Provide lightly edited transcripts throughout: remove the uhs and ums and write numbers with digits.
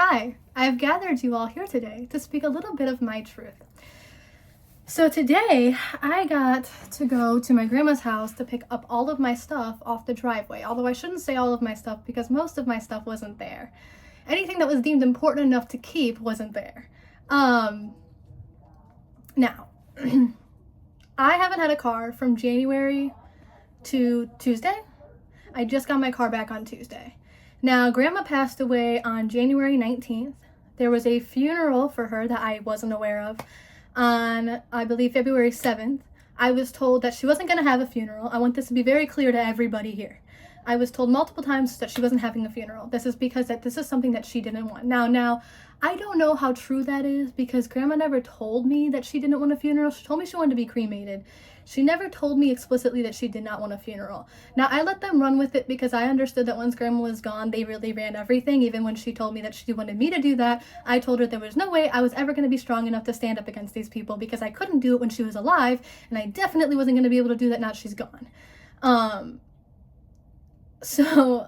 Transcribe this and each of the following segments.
Hi, I have gathered you all here today to speak a little bit of my truth. So today, I got to go to my grandma's house to pick up all of my stuff off the driveway, although I shouldn't say all of my stuff because most of my stuff wasn't there. Anything that was deemed important enough to keep wasn't there. Now, I haven't had a car from January to Tuesday. I just got my car back on Tuesday. Now, Grandma passed away on January 19th. There was a funeral for her that I wasn't aware of on, I believe, February 7th. I was told that she wasn't going to have a funeral. I want this to be very clear to everybody here. I was told multiple times that she wasn't having a funeral. This is because this is something that she didn't want. Now, I don't know how true that is because Grandma never told me that she didn't want a funeral. She told me she wanted to be cremated. She never told me explicitly that she did not want a funeral. Now, I let them run with it because I understood that once Grandma was gone, they really ran everything. Even when she told me that she wanted me to do that, I told her there was no way I was ever going to be strong enough to stand up against these people because I couldn't do it when she was alive, and I definitely wasn't going to be able to do that now she's gone. Sorry,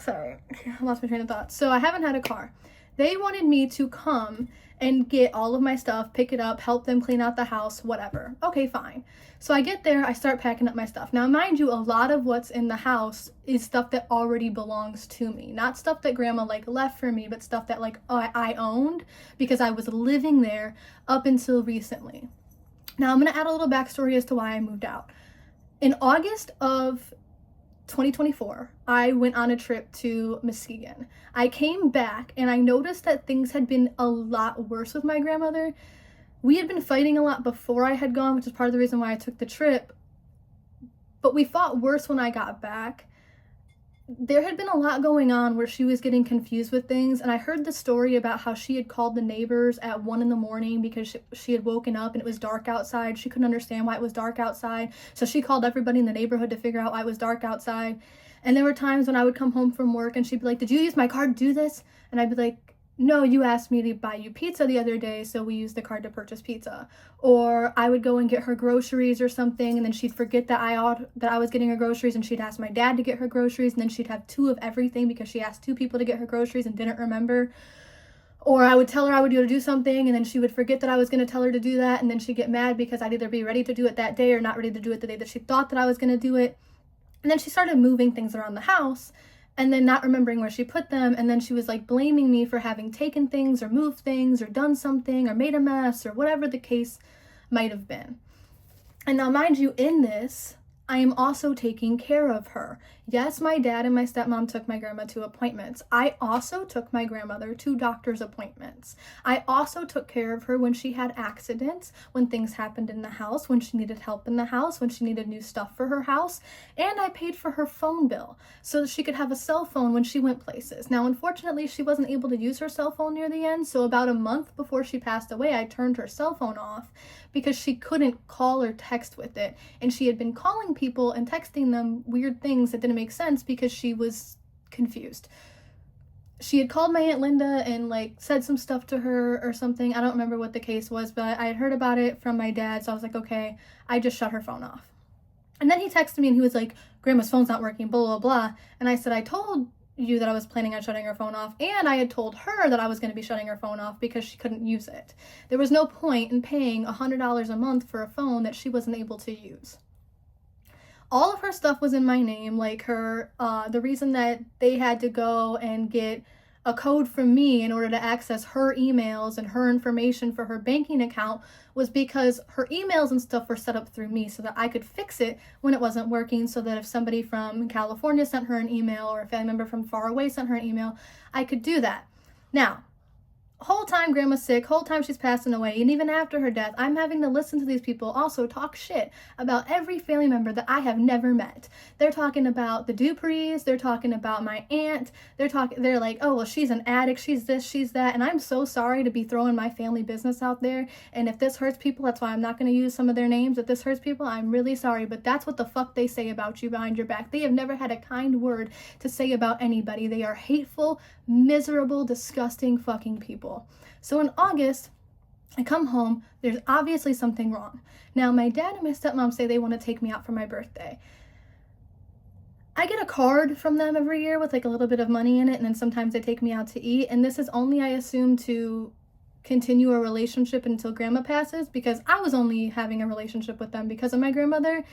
I lost my train of thought. So I haven't had a car. They wanted me to come and get all of my stuff, pick it up, help them clean out the house, whatever. Okay, fine. So I get there, I start packing up my stuff. Now, mind you, a lot of what's in the house is stuff that already belongs to me. Not stuff that Grandma left for me, but stuff that I owned because I was living there up until recently. Now, I'm going to add a little backstory as to why I moved out. In August of 2024, I went on a trip to Muskegon. I came back and I noticed that things had been a lot worse with my grandmother. We had been fighting a lot before I had gone, which is part of the reason why I took the trip. But we fought worse when I got back. There had been a lot going on where she was getting confused with things, and I heard the story about how she had called the neighbors at 1 a.m. because she had woken up and it was dark outside. She couldn't understand why it was dark outside, so she called everybody in the neighborhood to figure out why it was dark outside. And there were times when I would come home from work and she'd be like, "Did you use my card to do this?" And I'd be like, "No, you asked me to buy you pizza the other day, so we used the card to purchase pizza." Or I would go and get her groceries or something, and then she'd forget that I was getting her groceries, and she'd ask my dad to get her groceries, and then she'd have 2 of everything because she asked 2 people to get her groceries and didn't remember. Or I would tell her I would go to do something, and then she would forget that I was going to tell her to do that, and then she'd get mad because I'd either be ready to do it that day or not ready to do it the day that she thought that I was going to do it. And then she started moving things around the house and then not remembering where she put them, and then she was blaming me for having taken things or moved things or done something or made a mess or whatever the case might have been. And now, mind you, in this, I am also taking care of her. Yes, my dad and my stepmom took my grandma to appointments. I also took my grandmother to doctor's appointments. I also took care of her when she had accidents, when things happened in the house, when she needed help in the house, when she needed new stuff for her house, and I paid for her phone bill so that she could have a cell phone when she went places. Now, unfortunately, she wasn't able to use her cell phone near the end, so about a month before she passed away, I turned her cell phone off because she couldn't call or text with it, and she had been calling people and texting them weird things that didn't make sense because she was confused. She had called my Aunt Linda and said some stuff to her or something. I don't remember what the case was, but I had heard about it from my dad, so I was like, okay, I just shut her phone off. And then he texted me and he was like, "Grandma's phone's not working, blah, blah, blah." And I said, "I told you that I was planning on shutting her phone off, and I had told her that I was going to be shutting her phone off because she couldn't use it. There was no point in paying $100 a month for a phone that she wasn't able to use." All of her stuff was in my name, the reason that they had to go and get a code from me in order to access her emails and her information for her banking account was because her emails and stuff were set up through me so that I could fix it when it wasn't working, so that if somebody from California sent her an email or a family member from far away sent her an email, I could do that. Now, whole time Grandma's sick, whole time she's passing away, and even after her death, I'm having to listen to these people also talk shit about every family member that I have never met. They're talking about the Duprees, they're talking about my aunt, they're like, "Oh, well, she's an addict, she's this, she's that," and I'm so sorry to be throwing my family business out there, and if this hurts people, that's why I'm not going to use some of their names. If this hurts people, I'm really sorry, but that's what the fuck they say about you behind your back. They have never had a kind word to say about anybody. They are hateful, miserable, disgusting fucking people. So in August, I come home, there's obviously something wrong. Now, my dad and my stepmom say they want to take me out for my birthday. I get a card from them every year with like a little bit of money in it, and then sometimes they take me out to eat, and this is only, I assume, to continue a relationship until grandma passes, because I was only having a relationship with them because of my grandmother.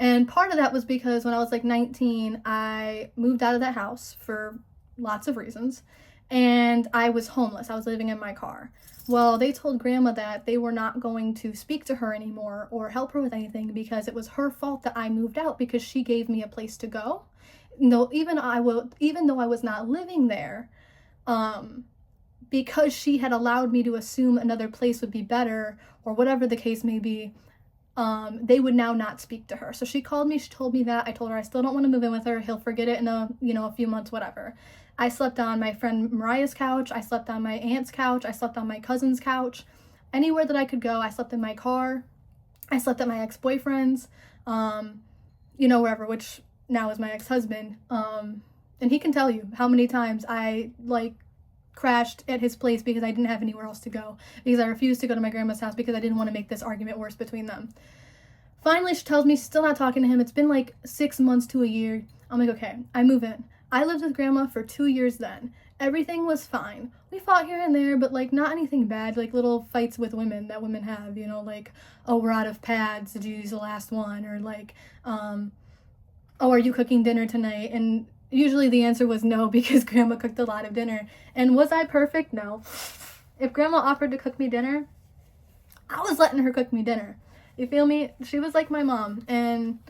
And part of that was because when I was like 19, I moved out of that house for lots of reasons, and I was homeless. I was living in my car. Well, they told grandma that they were not going to speak to her anymore or help her with anything because it was her fault that I moved out, because she gave me a place to go. No, even though I was not living there, because she had allowed me to assume another place would be better, or whatever the case may be, they would now not speak to her. So she called me, she told me that. I told her I still don't want to move in with her. He'll forget it in a few months, whatever. I slept on my friend Mariah's couch. I slept on my aunt's couch. I slept on my cousin's couch. Anywhere that I could go, I slept in my car. I slept at my ex-boyfriend's, wherever, which now is my ex-husband. And he can tell you how many times I crashed at his place because I didn't have anywhere else to go, because I refused to go to my grandma's house because I didn't want to make this argument worse between them. Finally, she tells me she's still not talking to him. It's been like 6 months to a year. I'm like, okay, I move in. I lived with grandma for 2 years then. Everything was fine. We fought here and there, but not anything bad, little fights with women that women have, oh, we're out of pads, did you use the last one? Or oh, are you cooking dinner tonight? And usually the answer was no, because grandma cooked a lot of dinner. And was I perfect? No. If grandma offered to cook me dinner, I was letting her cook me dinner. You feel me? She was like my mom. And,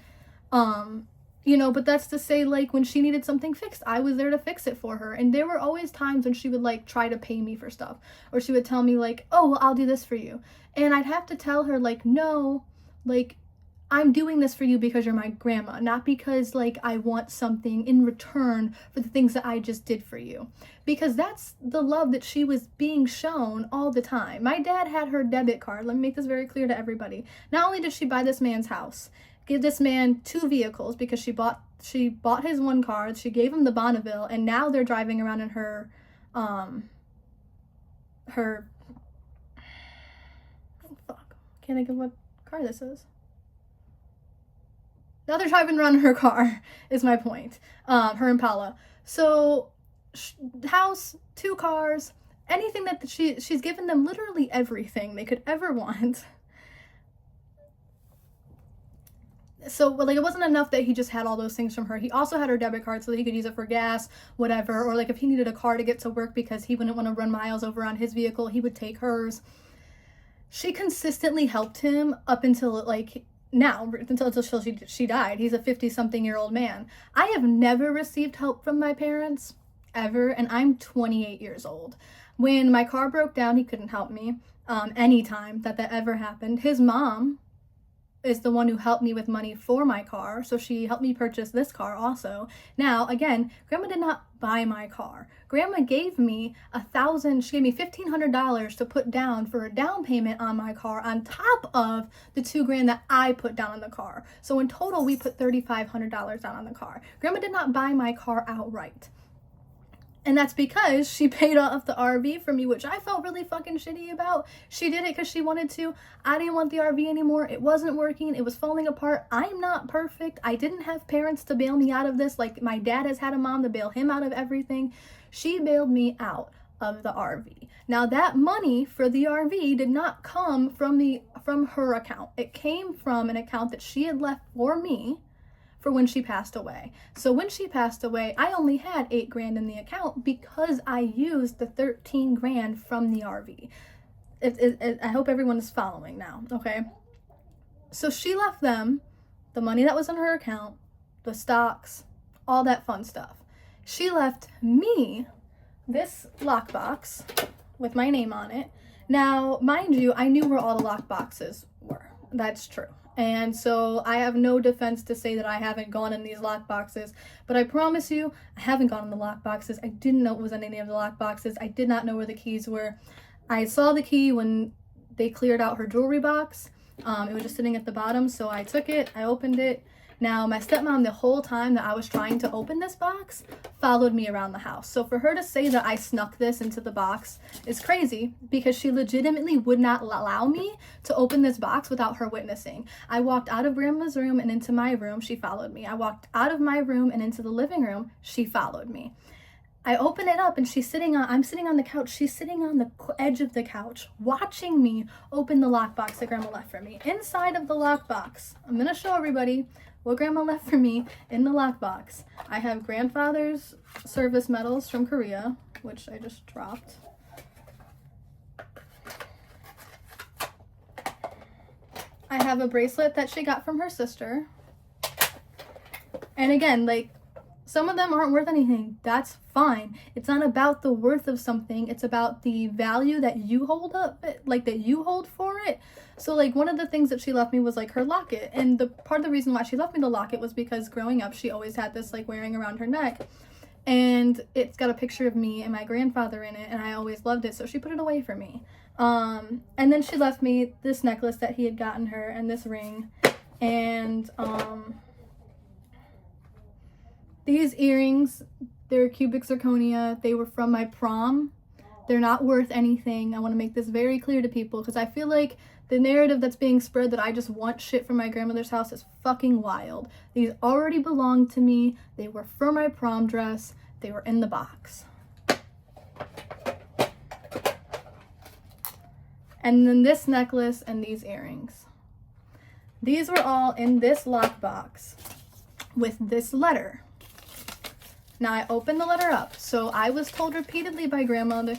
but that's to say, when she needed something fixed, I was there to fix it for her. And there were always times when she would, try to pay me for stuff. Or she would tell me, oh, well, I'll do this for you. And I'd have to tell her, no, I'm doing this for you because you're my grandma, not because, I want something in return for the things that I just did for you. Because that's the love that she was being shown all the time. My dad had her debit card. Let me make this very clear to everybody. Not only did she buy this man's house, give this man 2 vehicles, because she bought his one car, she gave him the Bonneville, and now they're driving around in her can't think of what car this is. Now they're driving around in her car, is my point. Her Impala. So, house, 2 cars, anything that she's given them, literally everything they could ever want. So, it wasn't enough that he just had all those things from her. He also had her debit card so that he could use it for gas, whatever. Or, if he needed a car to get to work because he wouldn't want to run miles over on his vehicle, he would take hers. She consistently helped him up until, now, until she died. He's a 50-something-year-old man. I have never received help from my parents, ever, and I'm 28 years old. When my car broke down, he couldn't help me anytime that ever happened. His mom is the one who helped me with money for my car, so she helped me purchase this car also. Now, again, grandma did not buy my car. Grandma gave me $1,500 to put down for a down payment on my car, on top of the $2,000 that I put down on the car. So in total, we put $3,500 down on the car. Grandma did not buy my car outright. And that's because she paid off the RV for me, which I felt really fucking shitty about. She did it because she wanted to. I didn't want the RV anymore. It wasn't working. It was falling apart. I'm not perfect. I didn't have parents to bail me out of this. My dad has had a mom to bail him out of everything. She bailed me out of the RV. Now, that money for the RV did not come from her account. It came from an account that she had left for me for when she passed away. So when she passed away, I only had $8,000 in the account because I used the $13,000 from the RV. I hope everyone is following now, okay? So she left them the money that was in her account, the stocks, all that fun stuff. She left me this lockbox with my name on it. Now, mind you, I knew where all the lockboxes were. That's true. And so I have no defense to say that I haven't gone in these lock boxes, but I promise you, I haven't gone in the lock boxes. I didn't know it was in any of the lock boxes. I did not know where the keys were. I saw the key when they cleared out her jewelry box. It was just sitting at the bottom, so I took it, I opened it, Now, my stepmom, the whole time that I was trying to open this box, followed me around the house. So for her to say that I snuck this into the box is crazy, because she legitimately would not allow me to open this box without her witnessing. I walked out of grandma's room and into my room, she followed me. I walked out of my room and into the living room, she followed me. I open it up and I'm sitting on the couch. She's sitting on the edge of the couch, watching me open the lockbox that grandma left for me. Inside of the lockbox, I'm gonna show everybody what grandma left for me in the lockbox. I have grandfather's service medals from Korea, which I just dropped. I have a bracelet that she got from her sister. And again, like, some of them aren't worth anything. That's fine. It's not about the worth of something. It's about the value that you hold up, like that you hold for it. So like one of the things that she left me was like her locket. And the part of the reason why she left me the locket was because growing up, she always had this like wearing around her neck. And it's got a picture of me and my grandfather in it. And I always loved it. So she put it away for me. And then she left me this necklace that he had gotten her and this ring. And, these earrings, they're cubic zirconia. They were from my prom. They're not worth anything. I want to make this very clear to people because I feel like the narrative that's being spread that I just want shit from my grandmother's house is fucking wild. These already belonged to me. They were for my prom dress. They were in the box. And then this necklace and these earrings. These were all in this lockbox with this letter. Now I opened the letter up. So I was told repeatedly by grandmother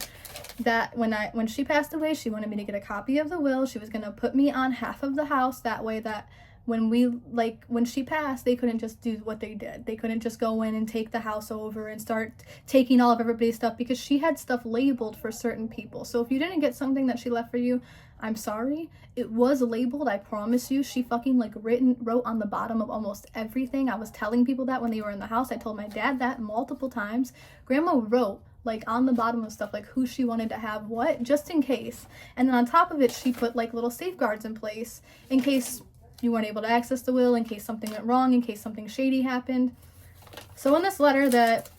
that when she passed away, she wanted me to get a copy of the will. She was going to put me on half of the house. That way that when she passed, they couldn't just do what they did. They couldn't just go in and take the house over and start taking all of everybody's stuff because she had stuff labeled for certain people. So if you didn't get something that she left for you, I'm sorry. It was labeled, I promise you. She fucking wrote on the bottom of almost everything. I was telling people that when they were in the house. I told my dad that multiple times. Grandma wrote like on the bottom of stuff, like who she wanted to have what, just in case. And then on top of it, she put like little safeguards in place in case you weren't able to access the will, in case something went wrong, in case something shady happened. So in this letter that,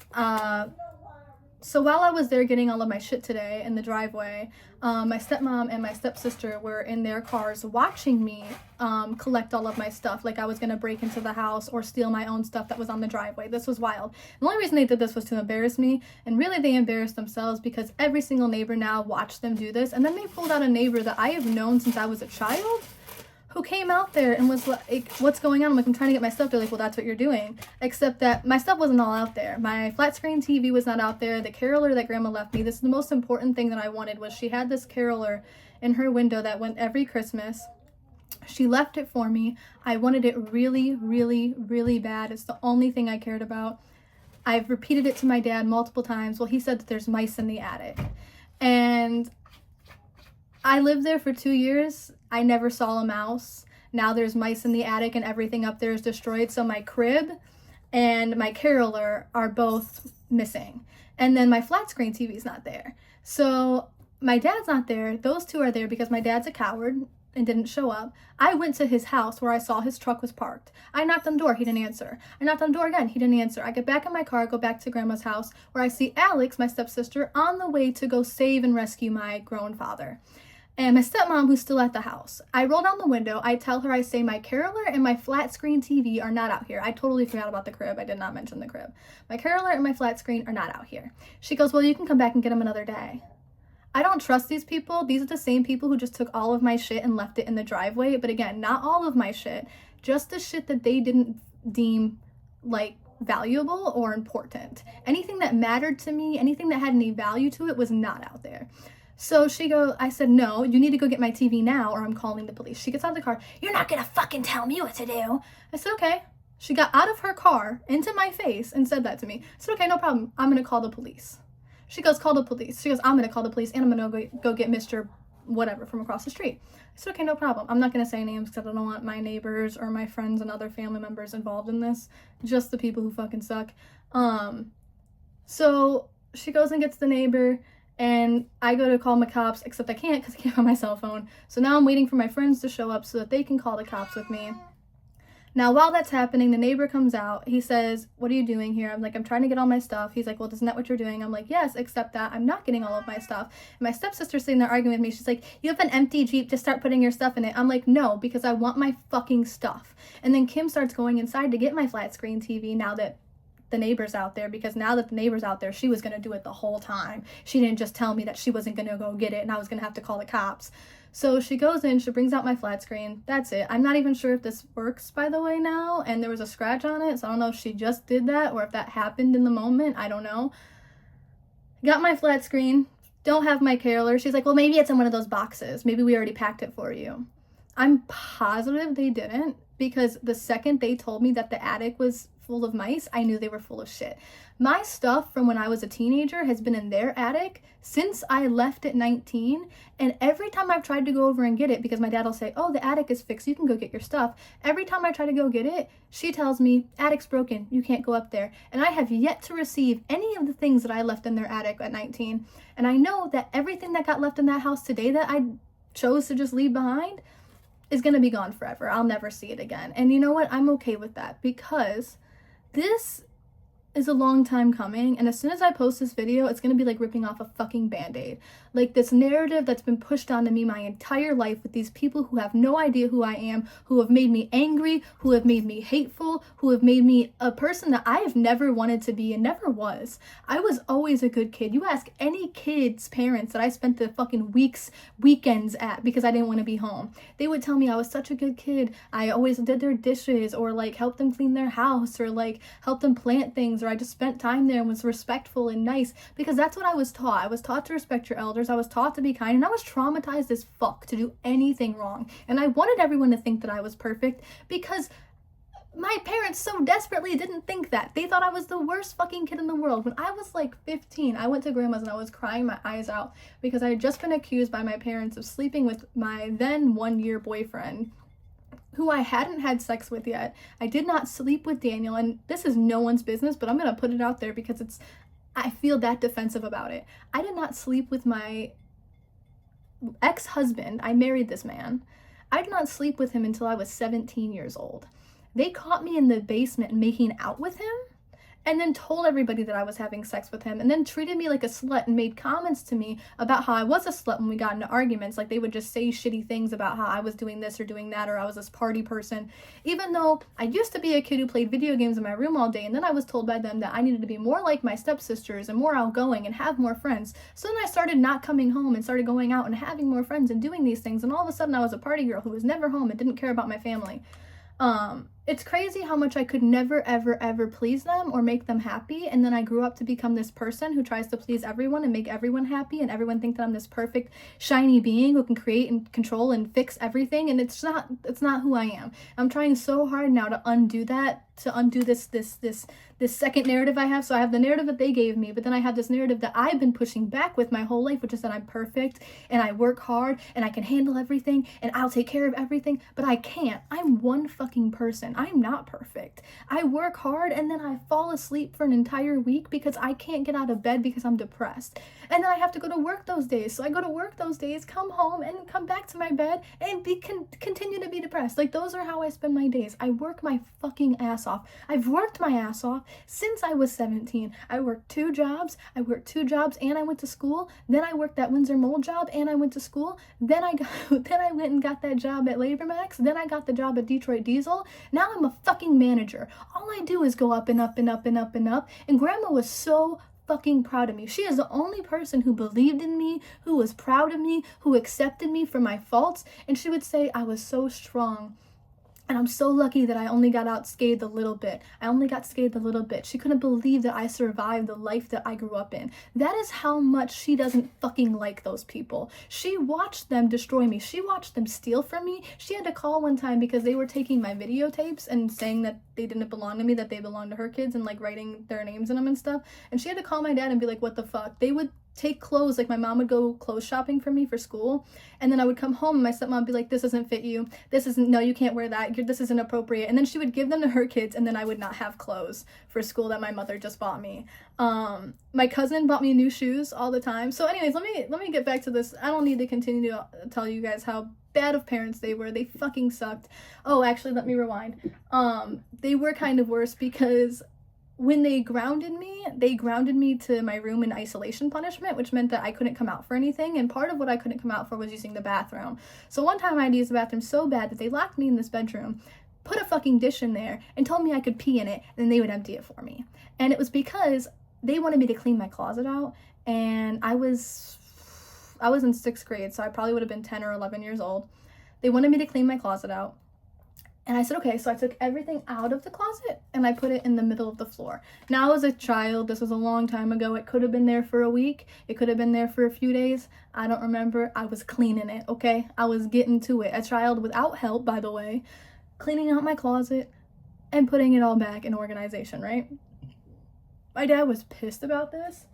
so while I was there getting all of my shit today in the driveway, my stepmom and my stepsister were in their cars watching me collect all of my stuff. Like I was going to break into the house or steal my own stuff that was on the driveway. This was wild. The only reason they did this was to embarrass me. And really they embarrassed themselves because every single neighbor now watched them do this. And then they pulled out a neighbor that I have known since I was a child, who came out there and was like, what's going on? I'm like, I'm trying to get my stuff. They're like, well, that's what you're doing. Except that my stuff wasn't all out there. My flat screen TV was not out there. The caroler that grandma left me, this is the most important thing that I wanted, was she had this caroler in her window that went every Christmas. She left it for me. I wanted it really, really, really bad. It's the only thing I cared about. I've repeated it to my dad multiple times. Well, he said that there's mice in the attic. And I lived there for 2 years. I never saw a mouse. Now there's mice in the attic and everything up there is destroyed. So my crib and my caroler are both missing. And then my flat screen TV is not there. So my dad's not there. Those two are there because my dad's a coward and didn't show up. I went to his house where I saw his truck was parked. I knocked on the door, he didn't answer. I knocked on the door again, he didn't answer. I get back in my car, go back to grandma's house where I see Alex, my stepsister, on the way to go save and rescue my grown father. And my stepmom, who's still at the house. I roll down the window. I tell her, I say, my caroler and my flat screen TV are not out here. I totally forgot about the crib. I did not mention the crib. My caroler and my flat screen are not out here. She goes, well, you can come back and get them another day. I don't trust these people. These are the same people who just took all of my shit and left it in the driveway. But again, not all of my shit. Just the shit that they didn't deem, like, valuable or important. Anything that mattered to me, anything that had any value to it was not out there. So I said, no, you need to go get my TV now or I'm calling the police. She gets out of the car. You're not going to fucking tell me what to do. I said, okay. She got out of her car into my face and said that to me. I said, okay, no problem. I'm going to call the police. She goes, call the police. She goes, I'm going to call the police and I'm going to go get Mr. whatever from across the street. I said, okay, no problem. I'm not going to say names because I don't want my neighbors or my friends and other family members involved in this. Just the people who fucking suck. So she goes and gets the neighbor. And I go to call my cops, except I can't because I can't find my cell phone. So now I'm waiting for my friends to show up so that they can call the cops with me. Now, while that's happening, the neighbor comes out. He says, "What are you doing here?" I'm like, "I'm trying to get all my stuff." He's like, "Well, isn't that what you're doing?" I'm like, "Yes, except that I'm not getting all of my stuff." And my stepsister's sitting there arguing with me. She's like, "You have an empty Jeep, just start putting your stuff in it." I'm like, "No, because I want my fucking stuff." And then Kim starts going inside to get my flat screen TV now that the neighbor's out there, because now that the neighbor's out there, she was going to do it the whole time. She didn't just tell me that she wasn't going to go get it and I was going to have to call the cops. So she goes in, she brings out my flat screen. That's it. I'm not even sure if this works, by the way, now. And there was a scratch on it, so I don't know if she just did that or if that happened in the moment. I don't know. Got my flat screen. Don't have my caroler. She's like, "Well, maybe it's in one of those boxes. Maybe we already packed it for you." I'm positive they didn't, because the second they told me that the attic was full of mice, I knew they were full of shit. My stuff from when I was a teenager has been in their attic since I left at 19, and every time I've tried to go over and get it, because my dad will say, "Oh, the attic is fixed, you can go get your stuff." Every time I try to go get it, she tells me, "Attic's broken, you can't go up there." And I have yet to receive any of the things that I left in their attic at 19. And I know that everything that got left in that house today that I chose to just leave behind is going to be gone forever. I'll never see it again. And you know what? I'm okay with that, because this is a long time coming, and as soon as I post this video, it's gonna be like ripping off a fucking band-aid. Like, this narrative that's been pushed onto me my entire life with these people who have no idea who I am, who have made me angry, who have made me hateful, who have made me a person that I have never wanted to be and never was. I was always a good kid. You ask any kid's parents that I spent the fucking weekends at because I didn't want to be home. They would tell me I was such a good kid. I always did their dishes, or like helped them clean their house, or like helped them plant things, or I just spent time there and was respectful and nice, because that's what I was taught. I was taught to respect your elders. I was taught to be kind, and I was traumatized as fuck to do anything wrong. And I wanted everyone to think that I was perfect, because my parents so desperately didn't think that. They thought I was the worst fucking kid in the world. When I was like 15, I went to grandma's and I was crying my eyes out because I had just been accused by my parents of sleeping with my then 1-year boyfriend, who I hadn't had sex with yet. I did not sleep with Daniel, and this is no one's business, but I'm gonna put it out there because I feel that defensive about it. I did not sleep with my ex-husband. I married this man. I did not sleep with him until I was 17 years old. They caught me in the basement making out with him, and then told everybody that I was having sex with him, and then treated me like a slut and made comments to me about how I was a slut when we got into arguments. Like, they would just say shitty things about how I was doing this or doing that, or I was this party person, even though I used to be a kid who played video games in my room all day. And then I was told by them that I needed to be more like my stepsisters and more outgoing and have more friends. So then I started not coming home and started going out and having more friends and doing these things, and all of a sudden I was a party girl who was never home and didn't care about my family. It's crazy how much I could never, ever, ever please them or make them happy. And then I grew up to become this person who tries to please everyone and make everyone happy, and everyone think that I'm this perfect, shiny being who can create and control and fix everything. And it's not who I am. I'm trying so hard now to undo that, to undo this second narrative I have. So I have the narrative that they gave me, but then I have this narrative that I've been pushing back with my whole life, which is that I'm perfect and I work hard and I can handle everything and I'll take care of everything, but I can't. I'm one fucking person. I'm not perfect. I work hard and then I fall asleep for an entire week because I can't get out of bed because I'm depressed. And then I have to go to work those days. So I go to work those days, come home, and come back to my bed and continue to be depressed. Like, those are how I spend my days. I work my fucking ass off. I've worked my ass off since I was 17. I worked 2 jobs. And I went to school. Then I worked that Windsor Mold job and I went to school. Then I went and got that job at LaborMax. Then I got the job at Detroit Diesel. Now I'm a fucking manager. All I do is go up and up and up and up and up. And Grandma was so fucking proud of me. She is the only person who believed in me, who was proud of me, who accepted me for my faults. And she would say I was so strong. And I'm so lucky that I only got unscathed a little bit. She couldn't believe that I survived the life that I grew up in. That is how much she doesn't fucking like those people. She watched them destroy me. She watched them steal from me. She had to call one time because they were taking my videotapes and saying that they didn't belong to me, that they belonged to her kids, and like writing their names in them and stuff. And she had to call my dad and be like, what the fuck? They would take clothes. Like, my mom would go clothes shopping for me for school, and then I would come home and my stepmom would be like, this doesn't fit you, this isn't, no, you can't wear that, this isn't appropriate, and then she would give them to her kids, and then I would not have clothes for school that my mother just bought me. My cousin bought me new shoes all the time. So anyways, let me get back to this. I don't need to continue to tell you guys how bad of parents they were. They fucking sucked. Oh, actually, let me rewind. They were kind of worse because when they grounded me to my room in isolation punishment, which meant that I couldn't come out for anything, and part of what I couldn't come out for was using the bathroom. So one time I had to use the bathroom so bad that they locked me in this bedroom, put a fucking dish in there, and told me I could pee in it, and then they would empty it for me. And it was because they wanted me to clean my closet out, and I was in 6th grade, so I probably would have been 10 or 11 years old. They wanted me to clean my closet out. And I said, okay, so I took everything out of the closet and I put it in the middle of the floor. Now, as a child, this was a long time ago. It could have been there for a week. It could have been there for a few days. I don't remember. I was cleaning it, okay? I was getting to it. A child without help, by the way, cleaning out my closet and putting it all back in organization, right? My dad was pissed about this.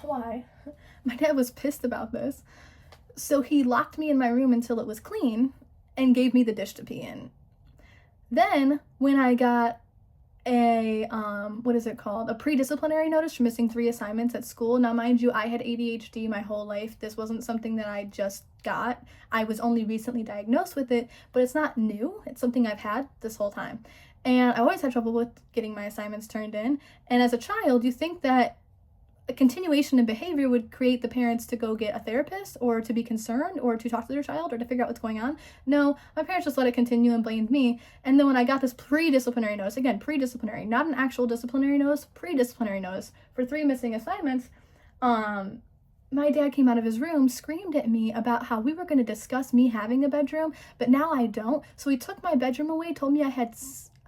Why? My dad was pissed about this. So he locked me in my room until it was clean and gave me the dish to pee in. Then, when I got a, a pre-disciplinary notice for missing 3 assignments at school. Now, mind you, I had ADHD my whole life. This wasn't something that I just got. I was only recently diagnosed with it, but it's not new. It's something I've had this whole time. And I always had trouble with getting my assignments turned in. And as a child, you think that a continuation in behavior would create the parents to go get a therapist or to be concerned or to talk to their child or to figure out what's going on. No, my parents just let it continue and blamed me. And then when I got this pre-disciplinary notice, again, pre-disciplinary, not an actual disciplinary notice, pre-disciplinary notice for 3 missing assignments, my dad came out of his room, screamed at me about how we were going to discuss me having a bedroom, but now I don't. So he took my bedroom away, told me I had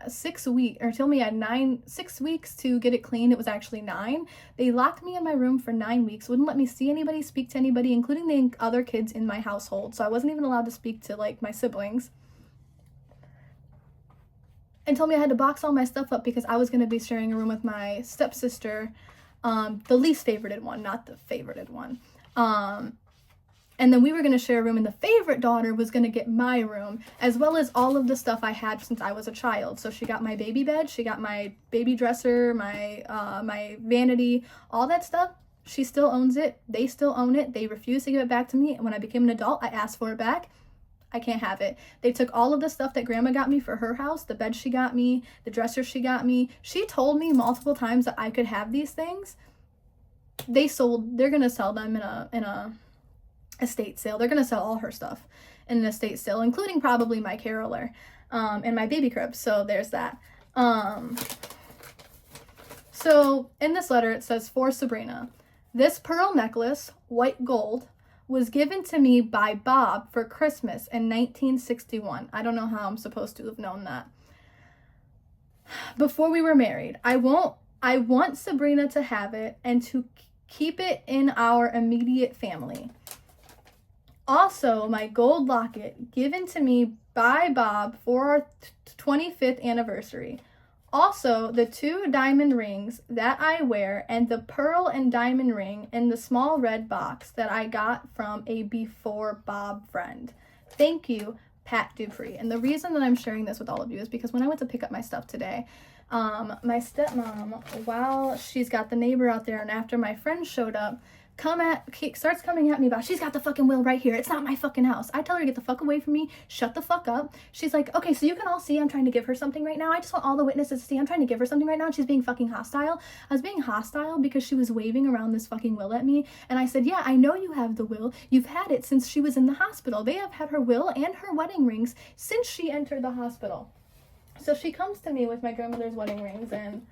6 weeks, or told me I had 6 weeks to get it clean. It was actually 9. They locked me in my room for 9 weeks, wouldn't let me see anybody, speak to anybody, including the other kids in my household. So I wasn't even allowed to speak to, like, my siblings. And told me I had to box all my stuff up because I was going to be sharing a room with my stepsister, the least favorited one, not the favorited one. And then we were going to share a room, and the favorite daughter was going to get my room, as well as all of the stuff I had since I was a child. So she got my baby bed, she got my baby dresser, my vanity, all that stuff. She still owns it. They still own it. They refused to give it back to me. And when I became an adult, I asked for it back. I can't have it. They took all of the stuff that grandma got me for her house, the bed she got me, the dresser she got me. She told me multiple times that I could have these things. They're going to sell them in a estate sale. They're going to sell all her stuff in an estate sale, including probably my caroler and my baby crib. So there's that. So in this letter, it says, for Sabrina, this pearl necklace, white gold, was given to me by Bob for Christmas in 1961. I don't know how I'm supposed to have known that. Before we were married. I want Sabrina to have it and to keep it in our immediate family. Also, my gold locket given to me by Bob for our 25th anniversary. Also, the 2 diamond rings that I wear and the pearl and diamond ring in the small red box that I got from a before Bob friend. Thank you, Pat Dupree. And the reason that I'm sharing this with all of you is because when I went to pick up my stuff today, my stepmom, while she's got the neighbor out there and after my friend showed up, starts coming at me about, she's got the fucking will right here. It's not my fucking house. I tell her to get the fuck away from me. Shut the fuck up. She's like, okay, so you can all see I'm trying to give her something right now. I just want all the witnesses to see I'm trying to give her something right now. And she's being fucking hostile. I was being hostile because she was waving around this fucking will at me. And I said, yeah, I know you have the will. You've had it since she was in the hospital. They have had her will and her wedding rings since she entered the hospital. So she comes to me with my grandmother's wedding rings, and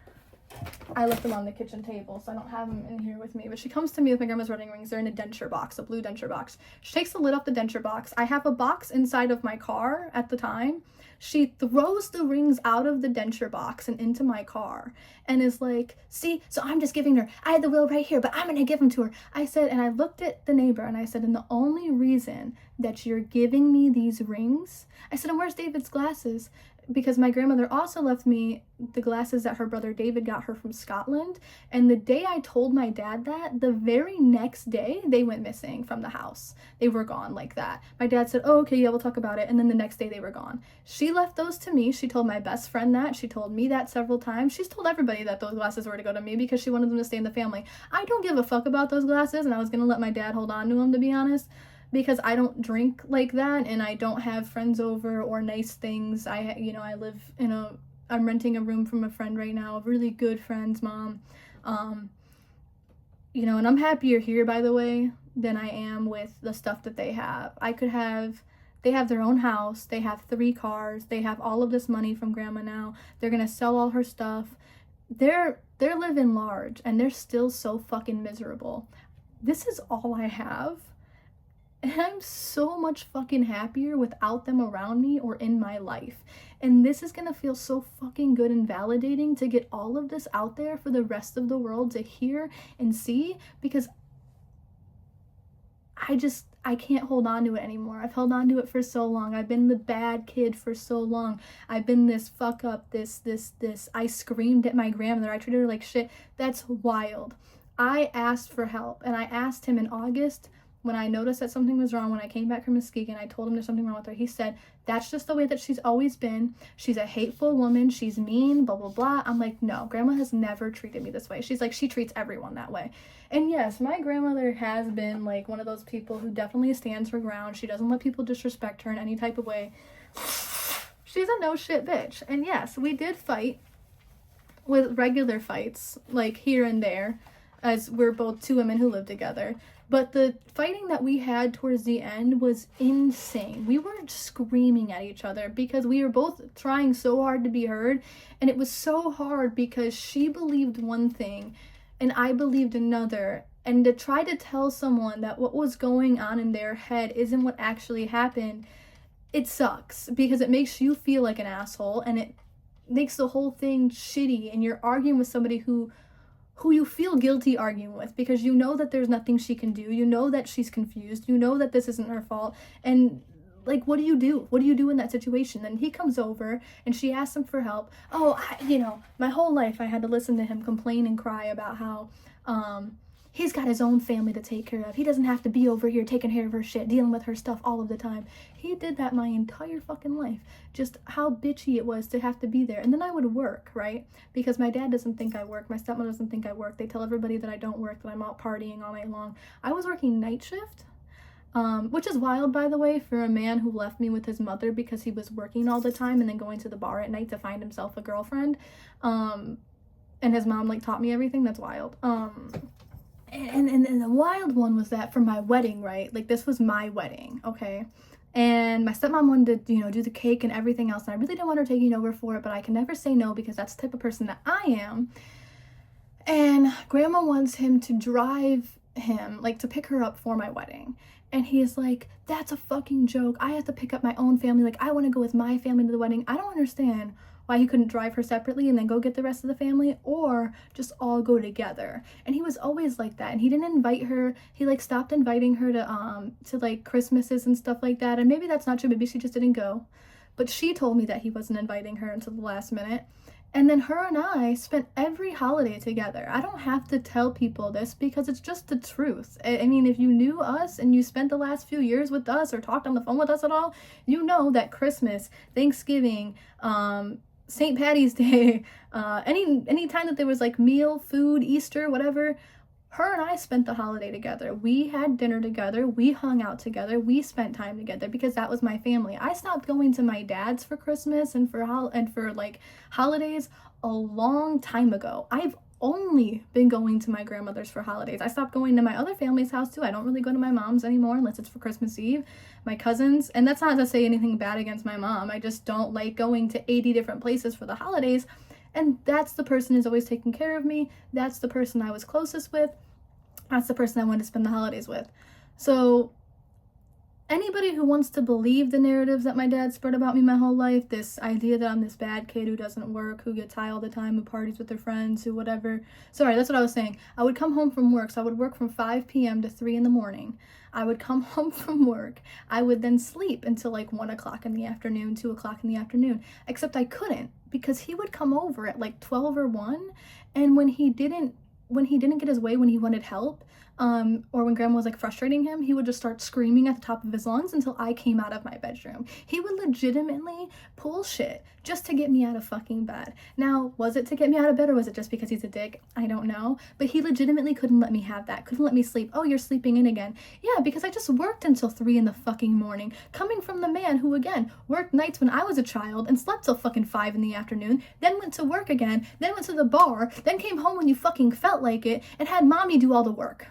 I left them on the kitchen table, so I don't have them in here with me. But she comes to me with my grandma's wedding rings. They're in a denture box, a blue denture box. She takes the lid off the denture box. I have a box inside of my car at the time. She throws the rings out of the denture box and into my car and is like, see, so I'm just giving her, I had the will right here, but I'm going to give them to her. I said, and I looked at the neighbor and I said, and the only reason that you're giving me these rings, I said, and where's David's glasses? because my grandmother also left me the glasses that her brother David got her from Scotland. And the day I told my dad that, the very next day, they went missing from the house. They were gone like that. My dad said, oh, okay, yeah, we'll talk about it. And then the next day they were gone. She left those to me. She told my best friend that. She told me that several times. She's told everybody that those glasses were to go to me because she wanted them to stay in the family. I don't give a fuck about those glasses, and I was going to let my dad hold on to them, to be honest, because I don't drink like that, and I don't have friends over or nice things. I live I'm renting a room from a friend right now, a really good friend's mom. And I'm happier here, by the way, than I am with the stuff that they have. They have their own house, they have 3 cars, they have all of this money from grandma now. They're gonna sell all her stuff. They're living large, and they're still so fucking miserable. This is all I have. And I'm so much fucking happier without them around me or in my life. And this is gonna feel so fucking good and validating to get all of this out there for the rest of the world to hear and see, because I can't hold on to it anymore. I've held on to it for so long. I've been the bad kid for so long. I've been this fuck up, this. I screamed at my grandmother. I treated her like shit. That's wild. I asked for help, and I asked him in August when I noticed that something was wrong. When I came back from Muskegon, I told him there's something wrong with her. He said, that's just the way that she's always been. She's a hateful woman. She's mean, blah, blah, blah. I'm like, no, grandma has never treated me this way. She's like, she treats everyone that way. And yes, my grandmother has been like one of those people who definitely stands her ground. She doesn't let people disrespect her in any type of way. She's a no shit bitch. And yes, we did fight with regular fights, like here and there, as we're both 2 women who live together. But the fighting that we had towards the end was insane. We were screaming at each other because we were both trying so hard to be heard. And it was so hard because she believed one thing and I believed another. And to try to tell someone that what was going on in their head isn't what actually happened, it sucks because it makes you feel like an asshole and it makes the whole thing shitty. And you're arguing with somebody who you feel guilty arguing with because you know that there's nothing she can do. You know that she's confused. You know that this isn't her fault. And like, what do you do? What do you do in that situation? And he comes over and she asks him for help. Oh, my whole life I had to listen to him complain and cry about how he's got his own family to take care of. He doesn't have to be over here taking care of her shit, dealing with her stuff all of the time. He did that my entire fucking life. Just how bitchy it was to have to be there. And then I would work, right? Because my dad doesn't think I work. My stepmother doesn't think I work. They tell everybody that I don't work, that I'm out partying all night long. I was working night shift, which is wild, by the way, for a man who left me with his mother because he was working all the time and then going to the bar at night to find himself a girlfriend. And his mom, like, taught me everything. That's wild. And the wild one was that for my wedding, right? Like, this was my wedding, okay? And my stepmom wanted to, do the cake and everything else. And I really didn't want her taking over for it, but I can never say no because that's the type of person that I am. And grandma wants him to drive him, like, to pick her up for my wedding. And he is like, that's a fucking joke. I have to pick up my own family. Like, I want to go with my family to the wedding. I don't understand why he couldn't drive her separately and then go get the rest of the family, or just all go together. And he was always like that. And he didn't invite her. He like stopped inviting her to like Christmases and stuff like that. And maybe that's not true. Maybe she just didn't go. But she told me that he wasn't inviting her until the last minute. And then her and I spent every holiday together. I don't have to tell people this because it's just the truth. I mean, if you knew us and you spent the last few years with us or talked on the phone with us at all, you know that Christmas, Thanksgiving, St. Patty's Day, any time that there was like meal, food, Easter, whatever, her and I spent the holiday together. We had dinner together. We hung out together. We spent time together because that was my family. I stopped going to my dad's for Christmas and for like holidays a long time ago. I've only been going to my grandmother's for holidays. I stopped going to my other family's house too. I don't really go to my mom's anymore unless it's for Christmas Eve. My cousins, and that's not to say anything bad against my mom. I just don't like going to 80 different places for the holidays. And that's the person who's always taking care of me. That's the person I was closest with. That's the person I wanted to spend the holidays with. So anybody who wants to believe the narratives that my dad spread about me my whole life, this idea that I'm this bad kid who doesn't work, who gets high all the time, who parties with their friends, who whatever. Sorry, that's what I was saying. I would come home from work, so I would work from 5 p.m. to 3 in the morning. I would come home from work. I would then sleep until like 1 o'clock in the afternoon, 2 o'clock in the afternoon. Except I couldn't, because he would come over at like 12 or 1, and when he didn't get his way, when he wanted help, or when grandma was like frustrating him, he would just start screaming at the top of his lungs until I came out of my bedroom. He would legitimately pull shit just to get me out of fucking bed. Now, was it to get me out of bed, or was it just because he's a dick? I don't know. But he legitimately couldn't let me have that. Couldn't let me sleep. Oh, you're sleeping in again. Yeah, because I just worked until 3 in the fucking morning. Coming from the man who, again, worked nights when I was a child and slept till fucking 5 in the afternoon, then went to work again, then went to the bar, then came home when you fucking felt like it, and had mommy do all the work.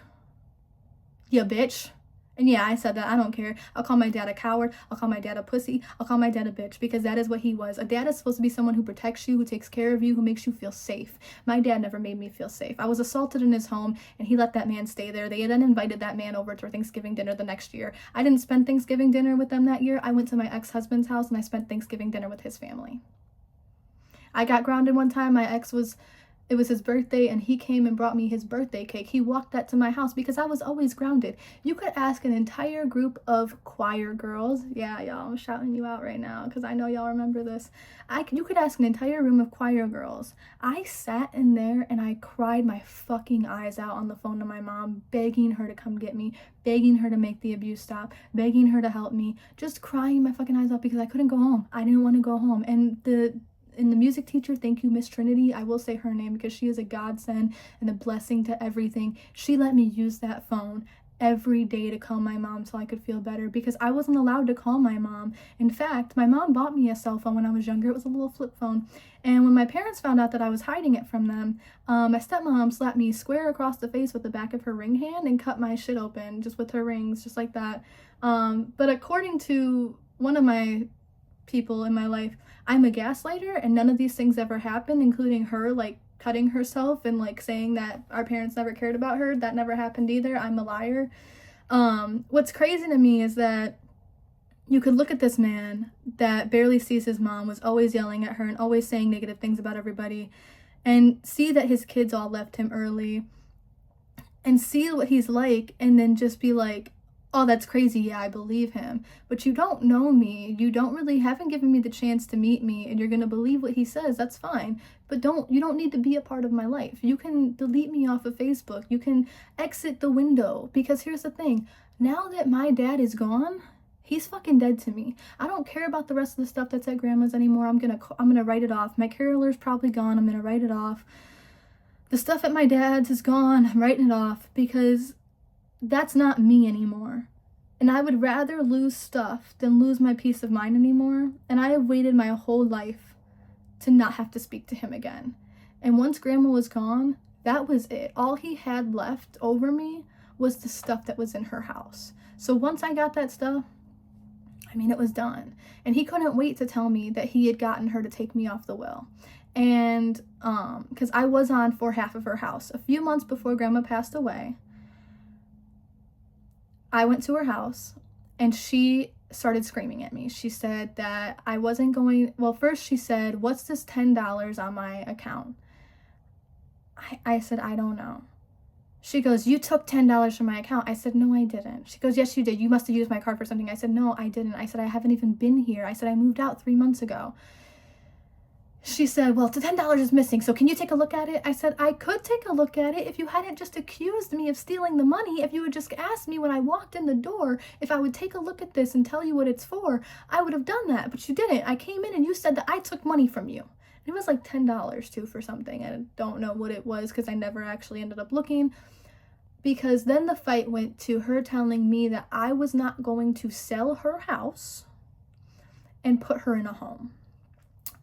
Yeah, bitch. And yeah, I said that. I don't care. I'll call my dad a coward. I'll call my dad a pussy. I'll call my dad a bitch, because that is what he was. A dad is supposed to be someone who protects you, who takes care of you, who makes you feel safe. My dad never made me feel safe. I was assaulted in his home, and he let that man stay there. They then invited that man over to Thanksgiving dinner the next year. I didn't spend Thanksgiving dinner with them that year. I went to my ex-husband's house, and I spent Thanksgiving dinner with his family. I got grounded one time. It was his birthday, and he came and brought me his birthday cake. He walked that to my house because I was always grounded. You could ask an entire group of choir girls. Yeah, y'all, I'm shouting you out right now because I know y'all remember this. You could ask an entire room of choir girls. I sat in there and I cried my fucking eyes out on the phone to my mom, begging her to come get me, begging her to make the abuse stop, begging her to help me, just crying my fucking eyes out because I couldn't go home. I didn't want to go home. And the music teacher, thank you, Miss Trinity, I will say her name because she is a godsend and a blessing to everything. She let me use that phone every day to call my mom so I could feel better, because I wasn't allowed to call my mom. In fact, my mom bought me a cell phone when I was younger. It was a little flip phone. And when my parents found out that I was hiding it from them, my stepmom slapped me square across the face with the back of her ring hand and cut my shit open just with her rings, just like that. But according to one of my people in my life, I'm a gaslighter, and none of these things ever happened, including her like cutting herself and like saying that our parents never cared about her. That never happened either. I'm a liar. What's crazy to me is that you could look at this man that barely sees his mom, was always yelling at her and always saying negative things about everybody, and see that his kids all left him early, and see what he's like, and then just be like, oh, that's crazy. Yeah, I believe him. But you don't know me. You haven't given me the chance to meet me, and you're going to believe what he says. That's fine. But you don't need to be a part of my life. You can delete me off of Facebook. You can exit the window, because here's the thing. Now that my dad is gone, he's fucking dead to me. I don't care about the rest of the stuff that's at grandma's anymore. I'm going to write it off. My caroler's probably gone. I'm going to write it off. The stuff at my dad's is gone. I'm writing it off, because that's not me anymore. And I would rather lose stuff than lose my peace of mind anymore. And I have waited my whole life to not have to speak to him again. And once grandma was gone, that was it. All he had left over me was the stuff that was in her house. So once I got that stuff, it was done. And he couldn't wait to tell me that he had gotten her to take me off the will. And because I was on for half of her house. A few months before grandma passed away, I went to her house, and she started screaming at me. She said that I wasn't going, well, first she said, what's this $10 on my account? I said, I don't know. She goes, you took $10 from my account. I said, no, I didn't. She goes, yes, you did. You must have used my card for something. I said, no, I didn't. I said, I haven't even been here. I said, I moved out 3 months ago. She said, well, the $10 is missing, so can you take a look at it? I said, I could take a look at it if you hadn't just accused me of stealing the money. If you had just asked me when I walked in the door if I would take a look at this and tell you what it's for, I would have done that, but you didn't. I came in and you said that I took money from you. It was like $10 too for something. I don't know what it was because I never actually ended up looking. Because then the fight went to her telling me that I was not going to sell her house and put her in a home.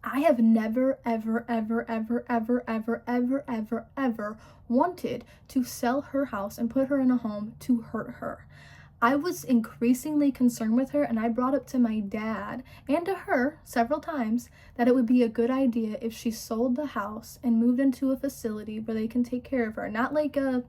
I have never, ever, ever, ever, ever, ever, ever, ever, ever wanted to sell her house and put her in a home to hurt her. I was increasingly concerned with her, and I brought up to my dad and to her several times that it would be a good idea if she sold the house and moved into a facility where they can take care of her. Not like a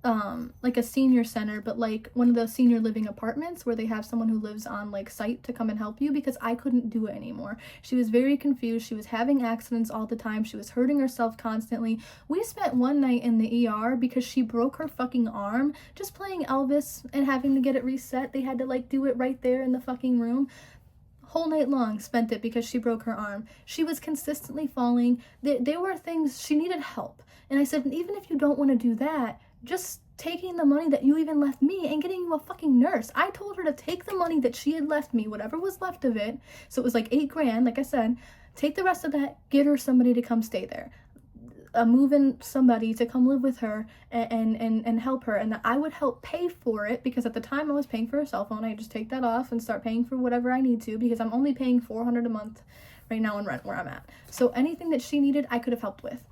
like a senior center, but like one of those senior living apartments where they have someone who lives on like site to come and help you, because I couldn't do it anymore. She was very confused. She was having accidents all the time. She was hurting herself constantly. We spent one night in the ER because she broke her fucking arm just playing Elvis and having to get it reset. They had to like do it right there in the fucking room. Whole night long spent it because she broke her arm. She was consistently falling. There were things, she needed help. And I said, even if you don't want to do that, just taking the money that you even left me and getting you a fucking nurse. I told her to take the money that she had left me, whatever was left of it. So it was like $8,000, like I said. Take the rest of that, get her somebody to come stay there. Move in somebody to come live with her and help her, and that I would help pay for it, because at the time I was paying for a cell phone. I just take that off and start paying for whatever I need to, because I'm only paying $400 a month right now in rent where I'm at. So anything that she needed, I could have helped with.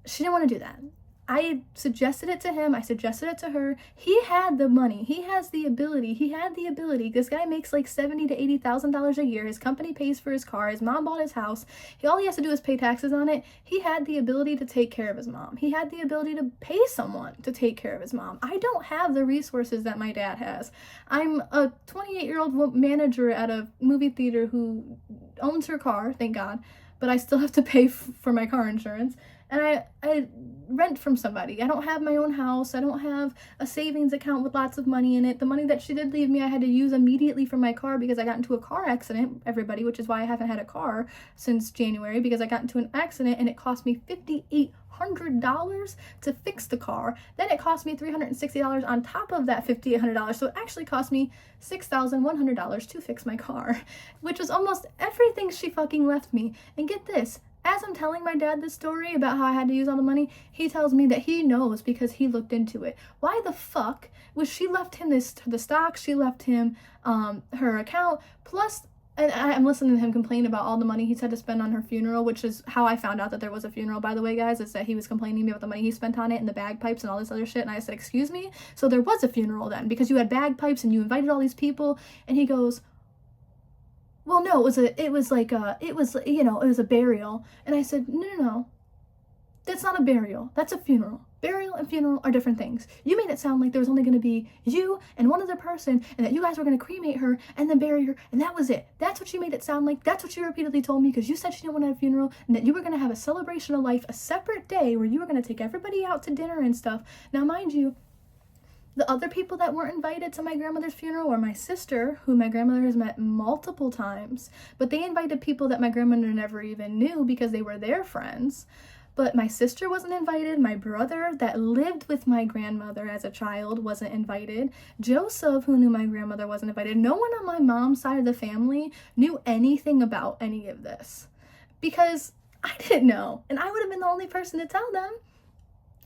She didn't want to do that. I suggested it to him. I suggested it to her. He had the money. He has the ability. He had the ability. This guy makes like $70,000 to $80,000 a year. His company pays for his car. His mom bought his house. All he has to do is pay taxes on it. He had the ability to take care of his mom. He had the ability to pay someone to take care of his mom. I don't have the resources that my dad has. I'm a 28-year-old manager at a movie theater who owns her car, thank God, but I still have to pay for my car insurance. And I rent from somebody. I don't have my own house. I don't have a savings account with lots of money in it. The money that she did leave me, I had to use immediately for my car because I got into a car accident, everybody, which is why I haven't had a car since January, because I got into an accident and it cost me $5,800 to fix the car. Then it cost me $360 on top of that $5,800. So it actually cost me $6,100 to fix my car, which was almost everything she fucking left me. And get this, as I'm telling my dad this story about how I had to use all the money, he tells me that he knows because he looked into it. Why the fuck was she left him the stock? She left him her account, plus, and I'm listening to him complain about all the money he's had to spend on her funeral, which is how I found out that there was a funeral, by the way, guys, is that he was complaining to me about the money he spent on it and the bagpipes and all this other shit. And I said, excuse me? So there was a funeral then, because you had bagpipes and you invited all these people. And he goes, well, no, it was a burial. And I said, no, that's not a burial. That's a funeral. Burial and funeral are different things. You made it sound like there was only going to be you and one other person, and that you guys were going to cremate her and then bury her, and that was it. That's what you made it sound like. That's what you repeatedly told me, because you said she didn't want to have a funeral, and that you were going to have a celebration of life, a separate day where you were going to take everybody out to dinner and stuff. Now, mind you, the other people that weren't invited to my grandmother's funeral were my sister, who my grandmother has met multiple times, but they invited people that my grandmother never even knew because they were their friends. But my sister wasn't invited. My brother that lived with my grandmother as a child wasn't invited. Joseph, who knew my grandmother, wasn't invited. No one on my mom's side of the family knew anything about any of this, because I didn't know, and I would have been the only person to tell them.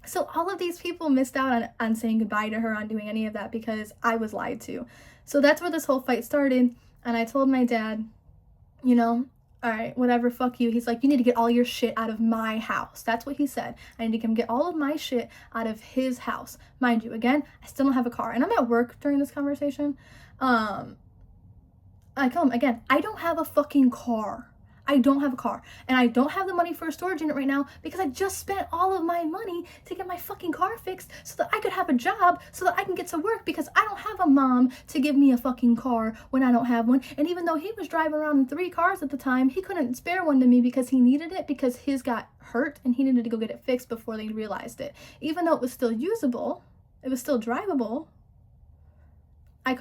So all of these people missed out on saying goodbye to her, on doing any of that, because I was lied to. So that's where this whole fight started. And I told my dad, all right, whatever, fuck you. He's like, you need to get all your shit out of my house. That's what he said. I need to come get all of my shit out of his house. Mind you, again, I still don't have a car. And I'm at work during this conversation. I tell him, again, I don't have a fucking car. I don't have a car, and I don't have the money for a storage unit right now because I just spent all of my money to get my fucking car fixed so that I could have a job, so that I can get to work, because I don't have a mom to give me a fucking car when I don't have one. And even though he was driving around in 3 cars at the time, he couldn't spare one to me because he needed it, because his got hurt and he needed to go get it fixed before they realized it. Even though it was still usable, it was still drivable, he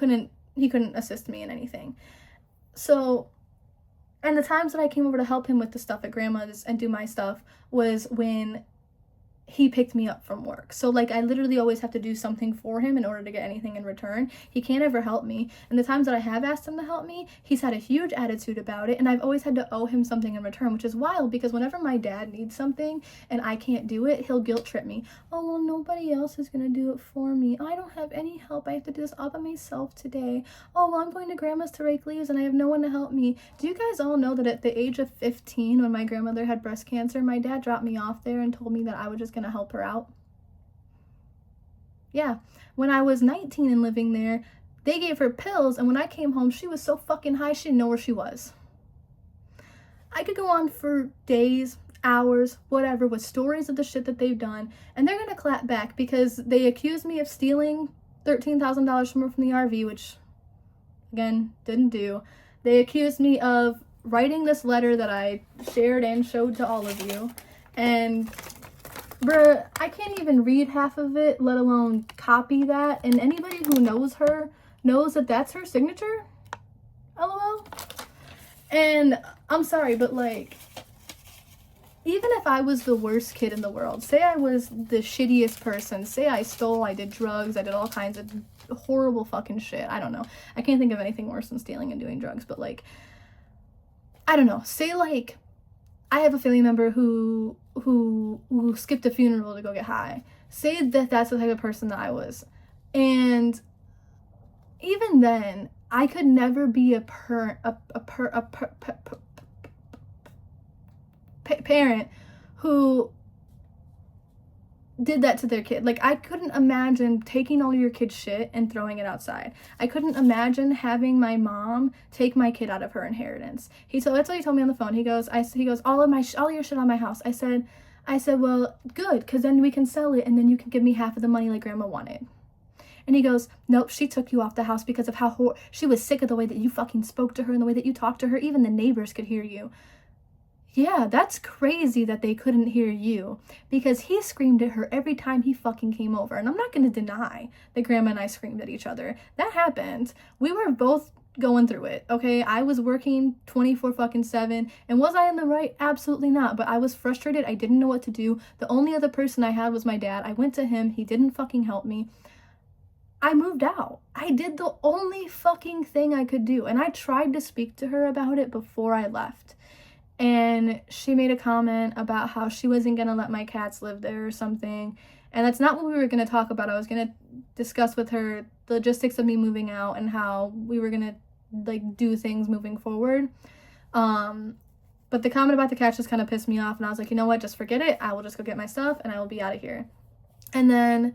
couldn't assist me in anything. So, and the times that I came over to help him with the stuff at grandma's and do my stuff was when he picked me up from work. So like, I literally always have to do something for him in order to get anything in return. He can't ever help me. And the times that I have asked him to help me, he's had a huge attitude about it, and I've always had to owe him something in return, which is wild, because whenever my dad needs something and I can't do it, he'll guilt trip me. Oh, well, nobody else is gonna do it for me. I don't have any help. I have to do this all by myself today. Oh, well, I'm going to grandma's to rake leaves and I have no one to help me. Do you guys all know that at the age of 15, when my grandmother had breast cancer, my dad dropped me off there and told me that I was just gonna help her out? Yeah, when I was 19 and living there, they gave her pills, and when I came home, she was so fucking high she didn't know where she was. I could go on for days. hours, whatever, with stories of the shit that they've done, and they're gonna clap back because they accused me of stealing $13,000 from the RV, which, again, didn't do. They accused me of writing this letter that I shared and showed to all of you, and bruh, I can't even read half of it, let alone copy that, and anybody who knows her knows that that's her signature. LOL. And I'm sorry, but like, even if I was the worst kid in the world, say I was the shittiest person, say I stole, I did drugs, I did all kinds of horrible fucking shit, I don't know. I can't think of anything worse than stealing and doing drugs, but like, I don't know. Say like, I have a family member who skipped a funeral to go get high. Say that that's the type of person that I was. And even then, I could never be a parent who did that to their kid. Like, I couldn't imagine taking all your kid's shit and throwing it outside. I couldn't imagine having my mom take my kid out of her inheritance. That's what he told me on the phone. He goes, all your shit on my house. I said, well, good, because then we can sell it and then you can give me half of the money like grandma wanted. And he goes, nope, she took you off the house because of how she was sick of the way that you fucking spoke to her and the way that you talked to her. Even the neighbors could hear you. Yeah, that's crazy that they couldn't hear you, because he screamed at her every time he fucking came over. And I'm not going to deny that grandma and I screamed at each other. That happened. We were both going through it, okay? I was working 24/7, and was I in the right? Absolutely not. But I was frustrated. I didn't know what to do. The only other person I had was my dad. I went to him. He didn't fucking help me. I moved out. I did the only fucking thing I could do. And I tried to speak to her about it before I left. And she made a comment about how she wasn't going to let my cats live there or something. And that's not what we were going to talk about. I was going to discuss with her the logistics of me moving out and how we were going to like do things moving forward. But the comment about the cats just kind of pissed me off. And I was like, you know what? Just forget it. I will just go get my stuff and I will be out of here. And then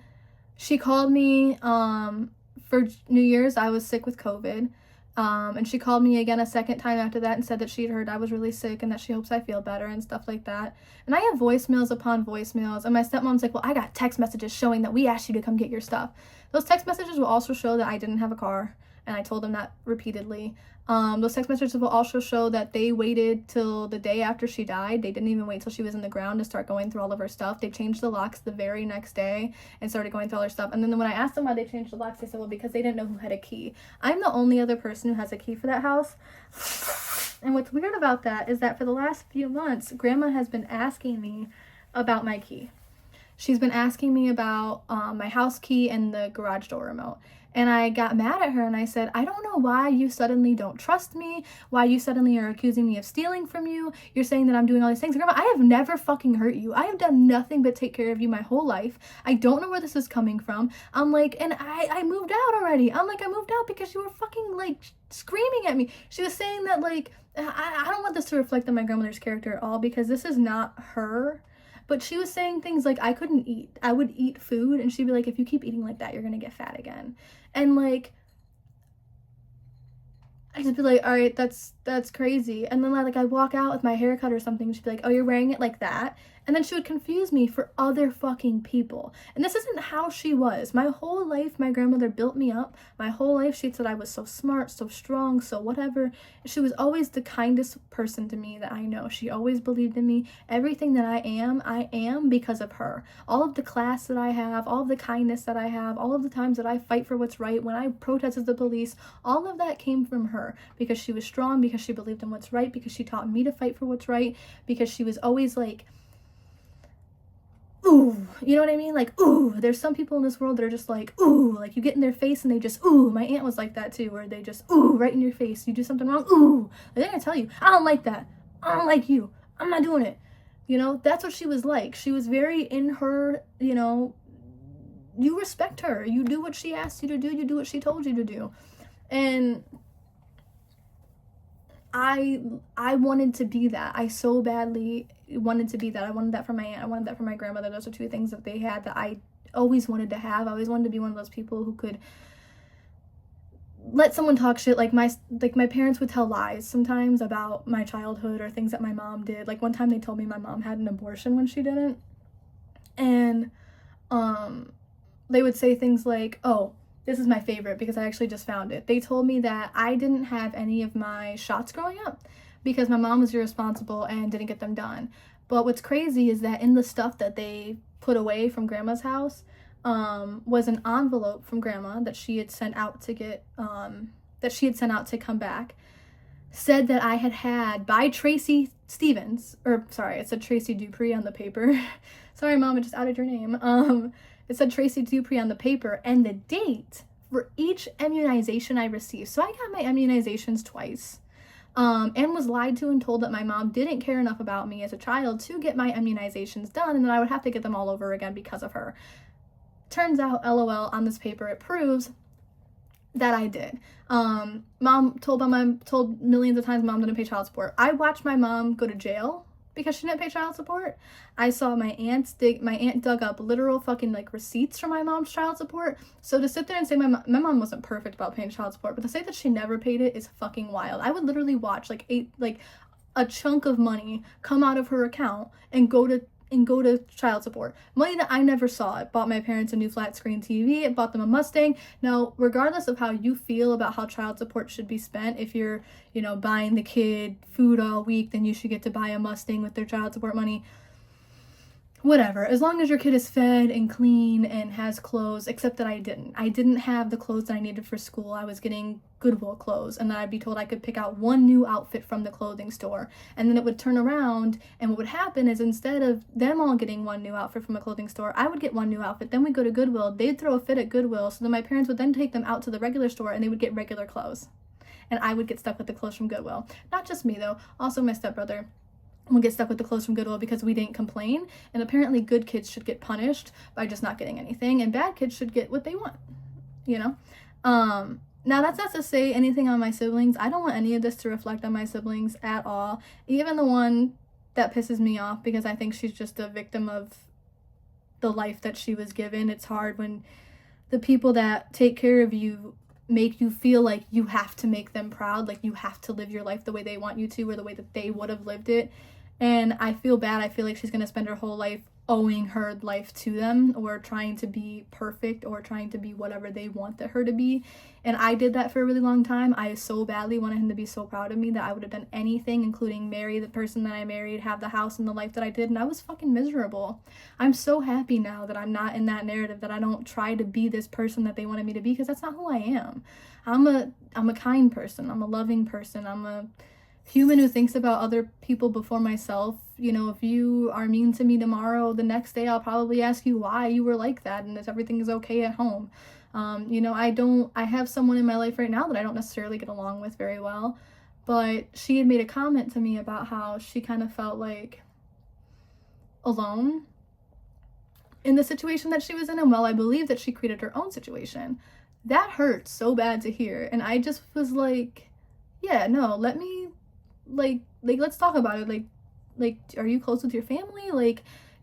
she called me for New Year's. I was sick with COVID. And she called me again a second time after that and said that she'd heard I was really sick and that she hopes I feel better and stuff like that. And I have voicemails upon voicemails. And my stepmom's like, well, I got text messages showing that we asked you to come get your stuff. Those text messages will also show that I didn't have a car. And I told them that repeatedly. Those text messages will also show that they waited till the day after she died. They didn't even wait till she was in the ground to start going through all of her stuff. They changed the locks the very next day and started going through all her stuff. And then when I asked them why they changed the locks, they said, well, because they didn't know who had a key. I'm the only other person who has a key for that house. And what's weird about that is that for the last few months, Grandma has been asking me about my key. She's been asking me about my house key and the garage door remote. And I got mad at her and I said, I don't know why you suddenly don't trust me, why you suddenly are accusing me of stealing from you. You're saying that I'm doing all these things. Grandma, I have never fucking hurt you. I have done nothing but take care of you my whole life. I don't know where this is coming from. I'm like, and I moved out already. I'm like, I moved out because you were fucking like screaming at me. She was saying that like, I don't want this to reflect on my grandmother's character at all because this is not her. But she was saying things like I couldn't eat. I would eat food and she'd be like, if you keep eating like that, you're going to get fat again. And like, I'd just be like, all right, that's crazy. And then like I'd walk out with my haircut or something. She'd be like, oh, you're wearing it like that? And then she would confuse me for other fucking people. And this isn't how she was. My whole life, my grandmother built me up. My whole life, she said I was so smart, so strong, so whatever. She was always the kindest person to me that I know. She always believed in me. Everything that I am because of her. All of the class that I have, all of the kindness that I have, all of the times that I fight for what's right, when I protested the police, all of that came from her. Because she was strong, because she believed in what's right, because she taught me to fight for what's right, because she was always like, ooh, you know what I mean? Like, ooh, there's some people in this world that are just like, ooh, like you get in their face and they just, ooh, my aunt was like that too, where they just, ooh, right in your face, you do something wrong, ooh, they're gonna tell you, I don't like that, I don't like you, I'm not doing it, you know, that's what she was like. She was very in her, you know, you respect her, you do what she asked you to do, you do what she told you to do, and I wanted to be that. I so badly wanted to be that. I wanted that for my aunt. I wanted that for my grandmother. Those are two things that they had that I always wanted to have. I always wanted to be one of those people who could let someone talk shit. Like my parents would tell lies sometimes about my childhood or things that my mom did. Like one time they told me my mom had an abortion when she didn't. And they would say things like, oh, this is my favorite because I actually just found it. They told me that I didn't have any of my shots growing up because my mom was irresponsible and didn't get them done. But what's crazy is that in the stuff that they put away from grandma's house was an envelope from grandma that she had sent out to get, that she had sent out to come back, said that I had by Tracy Stevens, or sorry, it said Tracy Dupree on the paper. Sorry, Mom, I just outed your name. It said Tracy Dupree on the paper and the date for each immunization I received. So I got my immunizations twice. And was lied to and told that my mom didn't care enough about me as a child to get my immunizations done and that I would have to get them all over again because of her. Turns out, LOL, on this paper, it proves that I did. Mom told millions of times mom didn't pay child support. I watched my mom go to jail because she didn't pay child support. I saw my aunt dug up literal fucking like receipts from my mom's child support. So to sit there and say my mom wasn't perfect about paying child support, but to say that she never paid it is fucking wild. I would literally watch like a chunk of money come out of her account and go to child support. Money that I never saw. It bought my parents a new flat screen TV. It bought them a Mustang. Now, regardless of how you feel about how child support should be spent, if you're, buying the kid food all week, then you should get to buy a Mustang with their child support money. Whatever. As long as your kid is fed and clean and has clothes, except that I didn't. I didn't have the clothes that I needed for school. I was getting Goodwill clothes, and then I'd be told I could pick out one new outfit from the clothing store. And then it would turn around, and what would happen is instead of them all getting one new outfit from a clothing store, I would get one new outfit. Then we'd go to Goodwill. They'd throw a fit at Goodwill, so then my parents would then take them out to the regular store, and they would get regular clothes. And I would get stuck with the clothes from Goodwill. Not just me, though. Also my stepbrother would get stuck with the clothes from Goodwill because we didn't complain. And apparently good kids should get punished by just not getting anything, and bad kids should get what they want, Now, that's not to say anything on my siblings. I don't want any of this to reflect on my siblings at all. Even the one that pisses me off because I think she's just a victim of the life that she was given. It's hard when the people that take care of you make you feel like you have to make them proud, like you have to live your life the way they want you to or the way that they would have lived it. And I feel bad. I feel like she's going to spend her whole life owing her life to them or trying to be perfect or trying to be whatever they want her to be. And I did that for a really long time. I so badly wanted him to be so proud of me that I would have done anything, including marry the person that I married, have the house and the life that I did, and I was fucking miserable. I'm so happy now that I'm not in that narrative, that I don't try to be this person that they wanted me to be, because that's not who I am. I'm a kind person. I'm a loving person. I'm a human who thinks about other people before myself. If you are mean to me tomorrow, the next day I'll probably ask you why you were like that and if everything is okay at home. I have someone in my life right now that I don't necessarily get along with very well, but she had made a comment to me about how she kind of felt like alone in the situation that she was in, and while I believe that she created her own situation, that hurt so bad to hear. And I just was like, yeah, no, let me let's talk about it. Like, are you close with your family?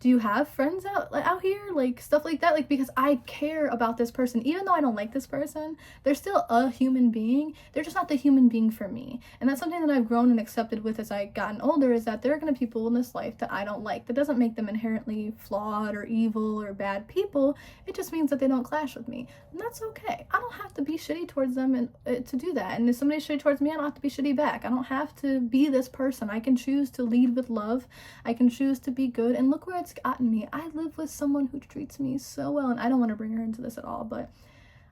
Do you have friends out here? Stuff like that. Because I care about this person. Even though I don't like this person, they're still a human being. They're just not the human being for me. And that's something that I've grown and accepted with as I've gotten older, is that there are going to be people in this life that I don't like. That doesn't make them inherently flawed or evil or bad people. It just means that they don't clash with me. And that's okay. I don't have to be shitty towards them and to do that. And if somebody's shitty towards me, I don't have to be shitty back. I don't have to be this person. I can choose to lead with love. I can choose to be good. And look where it's gotten me. I live with someone who treats me so well, and I don't want to bring her into this at all, but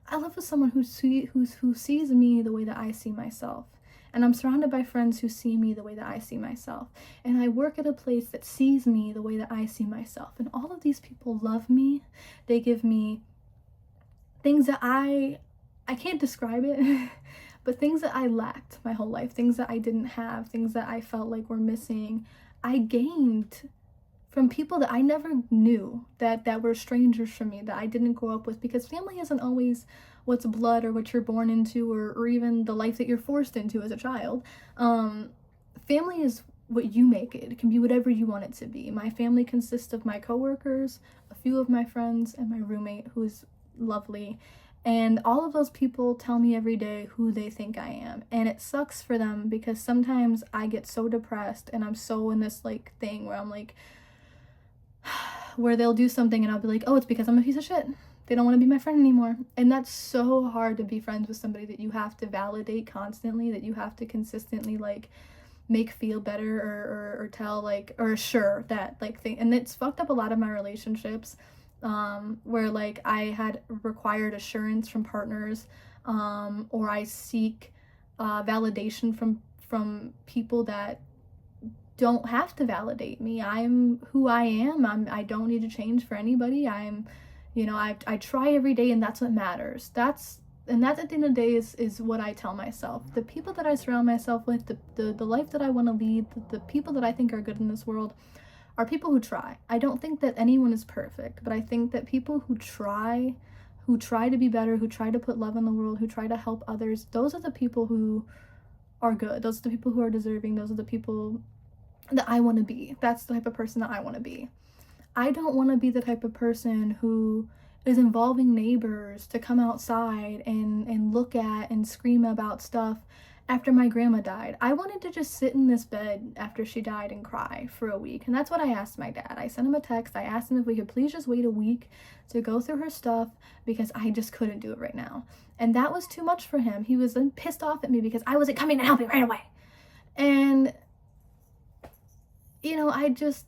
I live with someone who sees me the way that I see myself. And I'm surrounded by friends who see me the way that I see myself. And I work at a place that sees me the way that I see myself. And all of these people love me. They give me things that I can't describe it, but things that I lacked my whole life, things that I didn't have, things that I felt like were missing, I gained from people that I never knew, that were strangers from me, that I didn't grow up with, because family isn't always what's blood or what you're born into or even the life that you're forced into as a child. Family is what you make it. It can be whatever you want it to be. My family consists of my coworkers, a few of my friends, and my roommate, who is lovely. And all of those people tell me every day who they think I am. And it sucks for them because sometimes I get so depressed and I'm so in this like thing where I'm like, where they'll do something and I'll be like, oh, it's because I'm a piece of shit. They don't want to be my friend anymore. And that's so hard to be friends with somebody that you have to validate constantly, that you have to consistently like make feel better or tell like, or assure that like thing. And it's fucked up a lot of my relationships. Where like I had required assurance from partners, or I seek validation from people that don't have to validate me. I'm who I am. I don't need to change for anybody. I try every day, and that's what matters. That's at the end of the day is what I tell myself. The people that I surround myself with, the life that I want to lead, the people that I think are good in this world are people who try. I don't think that anyone is perfect, but I think that people who try to be better, who try to put love in the world, who try to help others, those are the people who are good. Those are the people who are deserving. Those are the people that I want to be. That's the type of person that I want to be. I don't want to be the type of person who is involving neighbors to come outside and look at and scream about stuff after my grandma died. I wanted to just sit in this bed after she died and cry for a week. And that's what I asked my dad. I sent him a text. I asked him if we could please just wait a week to go through her stuff because I just couldn't do it right now. And that was too much for him. He was then pissed off at me because I wasn't coming to help him right away. And, I just,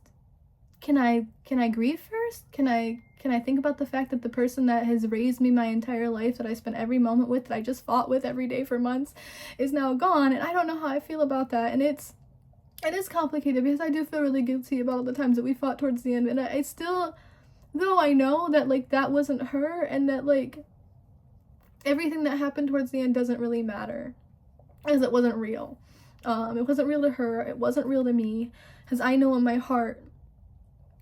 can I grieve first? Can I think about the fact that the person that has raised me my entire life, that I spent every moment with, that I just fought with every day for months, is now gone? And I don't know how I feel about that. And it is complicated because I do feel really guilty about all the times that we fought towards the end. And I still, though I know that like that wasn't her and that like everything that happened towards the end doesn't really matter, as it wasn't real. It wasn't real to her. It wasn't real to me. Because I know in my heart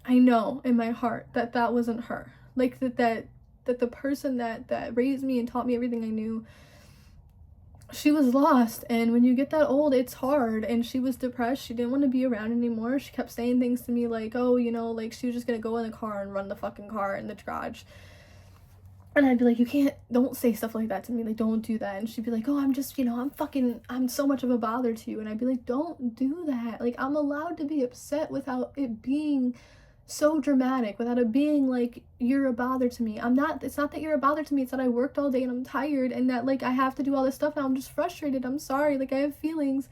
that wasn't her. Like that the person that raised me and taught me everything I knew, she was lost. And when you get that old, it's hard. And she was depressed. She didn't want to be around anymore. She kept saying things to me like, oh, like she was just gonna go in the car and run the fucking car in the garage. And I'd be like, don't say stuff like that to me. Like, don't do that. And she'd be like, oh, I'm just, I'm so much of a bother to you. And I'd be like, don't do that. Like, I'm allowed to be upset without it being so dramatic, without it being like, you're a bother to me. It's not that you're a bother to me. It's that I worked all day and I'm tired and that like, I have to do all this stuff now. I'm just frustrated. I'm sorry. Like, I have feelings.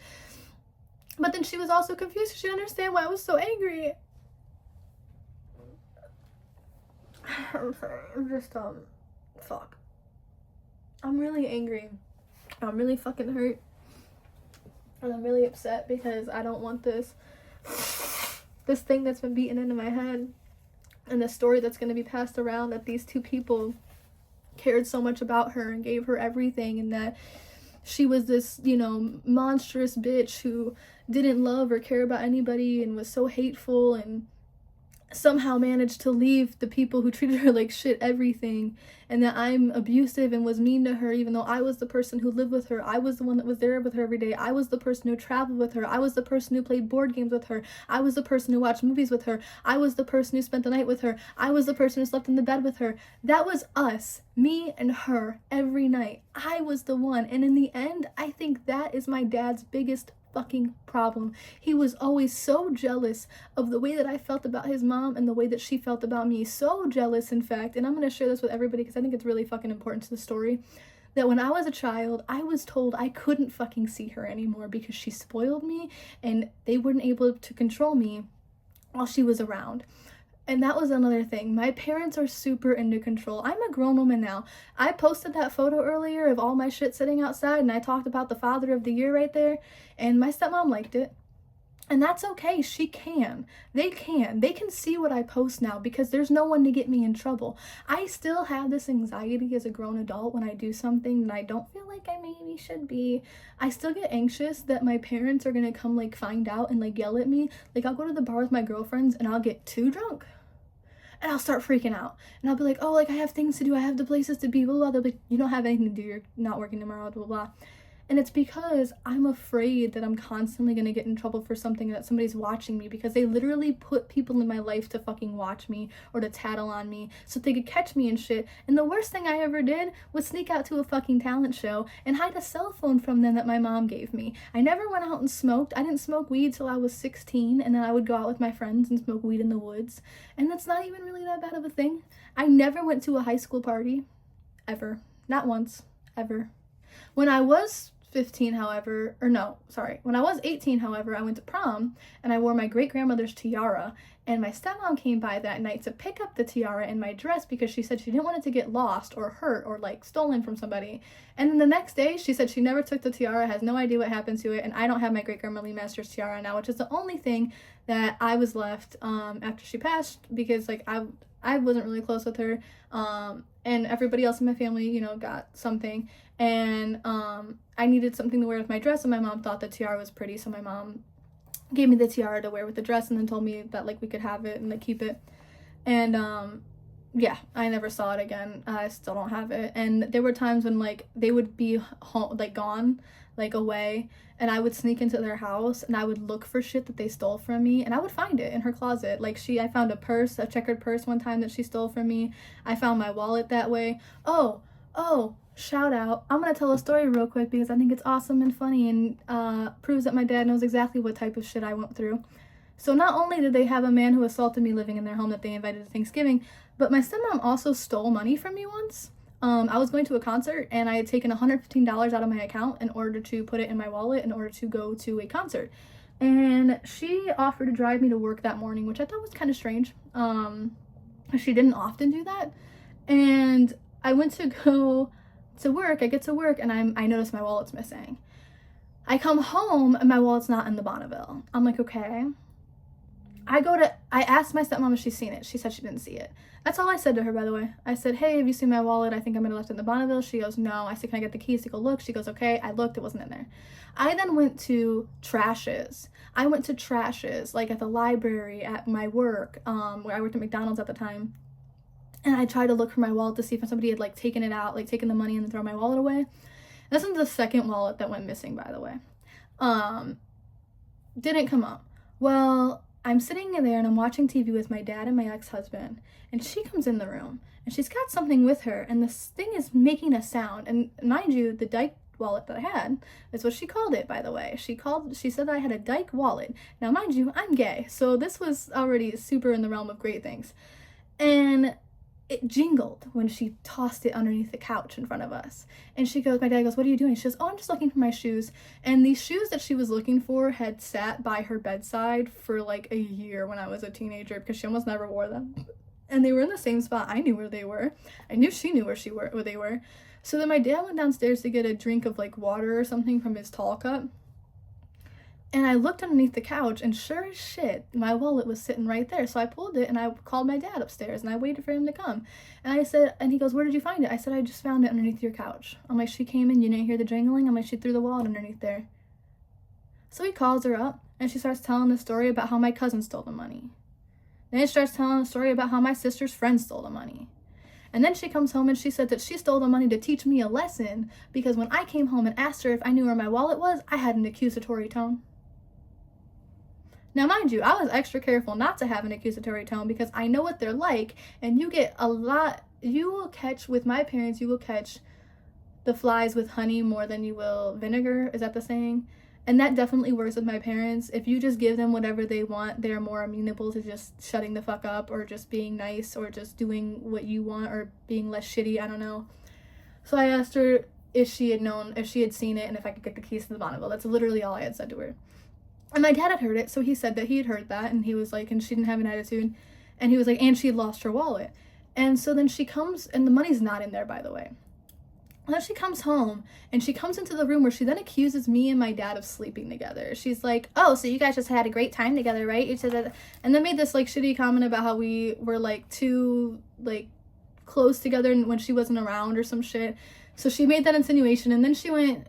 But then she was also confused because she didn't understand why I was so angry. I'm sorry. I'm just, fuck. I'm really angry. I'm really fucking hurt. And I'm really upset because I don't want this thing that's been beaten into my head and the story that's going to be passed around, that these two people cared so much about her and gave her everything, and that she was this, monstrous bitch who didn't love or care about anybody and was so hateful and somehow managed to leave the people who treated her like shit everything, and that I'm abusive and was mean to her even though I was the person who lived with her. I was the one that was there with her every day. I was the person who traveled with her. I was the person who played board games with her. I was the person who watched movies with her. I was the person who spent the night with her. I was the person who slept in the bed with her. That was us, me and her, every night. I was the one. And in the end, I think that is my dad's biggest fucking problem. He was always so jealous of the way that I felt about his mom and the way that she felt about me. So jealous, in fact, and I'm going to share this with everybody because I think it's really fucking important to the story, that when I was a child, I was told I couldn't fucking see her anymore because she spoiled me and they weren't able to control me while she was around. And that was another thing. My parents are super into control. I'm a grown woman now. I posted that photo earlier of all my shit sitting outside, and I talked about the father of the year right there, and my stepmom liked it. And that's okay. She can. They can. They can see what I post now because there's no one to get me in trouble. I still have this anxiety as a grown adult when I do something that I don't feel like I maybe should be. I still get anxious that my parents are going to come like find out and like yell at me. Like I'll go to the bar with my girlfriends and I'll get too drunk. And I'll start freaking out. And I'll be like, oh, like I have things to do. I have the places to be, blah, blah. They'll be like, you don't have anything to do. You're not working tomorrow, blah, blah. And it's because I'm afraid that I'm constantly going to get in trouble for something, that somebody's watching me, because they literally put people in my life to fucking watch me or to tattle on me so they could catch me and shit. And the worst thing I ever did was sneak out to a fucking talent show and hide a cell phone from them that my mom gave me. I never went out and smoked. I didn't smoke weed till I was 16, and then I would go out with my friends and smoke weed in the woods. And that's not even really that bad of a thing. I never went to a high school party. Ever. Not once. Ever. When I was 15, however, when I was 18, however, I went to prom and I wore my great-grandmother's tiara, and my stepmom came by that night to pick up the tiara in my dress because she said she didn't want it to get lost or hurt or like stolen from somebody. And then the next day she said she never took the tiara, has no idea what happened to it, and I don't have my great-grandma Lee Masters tiara now, which is the only thing that I was left after she passed, because like I wasn't really close with her, and everybody else in my family, you know, got something. And I needed something to wear with my dress, and my mom thought the tiara was pretty, so my mom gave me the tiara to wear with the dress, and then told me that like we could have it and like keep it. And yeah, I never saw it again. I still don't have it. And there were times when like they would be home, like gone, like away, and I would sneak into their house and I would look for shit that they stole from me, and I would find it in her closet. Like I found a purse, a checkered purse one time that she stole from me. I found my wallet that way. Oh, shout out. I'm gonna tell a story real quick because I think it's awesome and funny, and proves that my dad knows exactly what type of shit I went through. So not only did they have a man who assaulted me living in their home that they invited to Thanksgiving, but my stepmom also stole money from me once. I was going to a concert and I had taken $115 out of my account in order to put it in my wallet in order to go to a concert. And she offered to drive me to work that morning, which I thought was kind of strange. She didn't often do that. And I went to go to work. I get to work and I notice my wallet's missing. I come home and my wallet's not in the Bonneville. I'm like, okay. I asked my stepmom if she's seen it. She said she didn't see it. That's all I said to her, by the way. I said, hey, have you seen my wallet? I think I might have left it in the Bonneville. She goes, no. I said, can I get the keys to go look? She goes, okay. I looked, it wasn't in there. I then went to Trashes. Like at the library, at my work, where I worked at McDonald's at the time. And I tried to look for my wallet to see if somebody had like taken it out, like taken the money and then thrown my wallet away. This is the second wallet that went missing, by the way. Didn't come up. Well, I'm sitting in there and I'm watching TV with my dad and my ex-husband, and she comes in the room and she's got something with her, and this thing is making a sound. And mind you, the Dyke wallet that I had is what she called it, by the way. She said that I had a Dyke wallet. Now, mind you, I'm gay, so this was already super in the realm of great things. And it jingled when she tossed it underneath the couch in front of us. And my dad goes, what are you doing? She goes, oh, I'm just looking for my shoes. And these shoes that she was looking for had sat by her bedside for like a year when I was a teenager, because she almost never wore them. And they were in the same spot. I knew where they were. I knew she knew where they were. So then my dad went downstairs to get a drink of like water or something from his tall cup. And I looked underneath the couch, and sure as shit, my wallet was sitting right there. So I pulled it and I called my dad upstairs and I waited for him to come. And he goes, where did you find it? I said, I just found it underneath your couch. I'm like, she came in, you didn't hear the jingling? I'm like, she threw the wallet underneath there. So he calls her up and she starts telling the story about how my cousin stole the money. Then he starts telling the story about how my sister's friend stole the money. And then she comes home and she said that she stole the money to teach me a lesson, because when I came home and asked her if I knew where my wallet was, I had an accusatory tone. Now, mind you, I was extra careful not to have an accusatory tone because I know what they're like, and you will catch, with my parents, you will catch the flies with honey more than you will vinegar. Is that the saying? And that definitely works with my parents. If you just give them whatever they want, they're more amenable to just shutting the fuck up or just being nice or just doing what you want or being less shitty. I don't know. So I asked her if she had seen it, and if I could get the keys to the Bonneville. That's literally all I had said to her. And my dad had heard it, so he said that he had heard that, and he was like, and she didn't have an attitude, and he was like, and she had lost her wallet. And so then she comes, and the money's not in there, by the way. And then she comes home, and she comes into the room where she then accuses me and my dad of sleeping together. She's like, oh, so you guys just had a great time together, right? And then made this, like, shitty comment about how we were, like, too, like, close together when she wasn't around or some shit. So she made that insinuation, and then she went,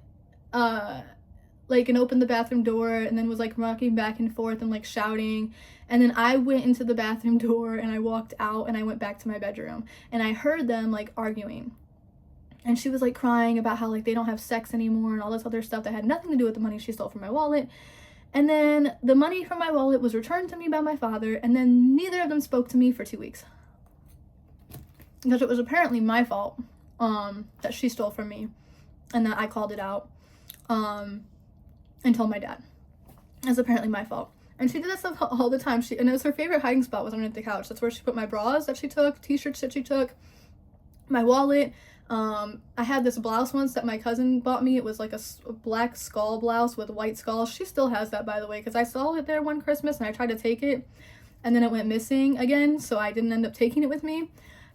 and opened the bathroom door, and then was like rocking back and forth and like shouting. And then I went into the bathroom door and I walked out and I went back to my bedroom, and I heard them like arguing. And she was like crying about how like they don't have sex anymore and all this other stuff that had nothing to do with the money she stole from my wallet. And then the money from my wallet was returned to me by my father, and then neither of them spoke to me for 2 weeks. Because it was apparently my fault that she stole from me, and that I called it out and told my dad. It's apparently my fault. And she did that stuff all the time. And it was her favorite hiding spot was underneath the couch. That's where she put my bras that she took, t-shirts that she took, my wallet. I had this blouse once that my cousin bought me. It was like a black skull blouse with white skulls. She still has that, by the way, because I saw it there one Christmas and I tried to take it and then it went missing again, so I didn't end up taking it with me.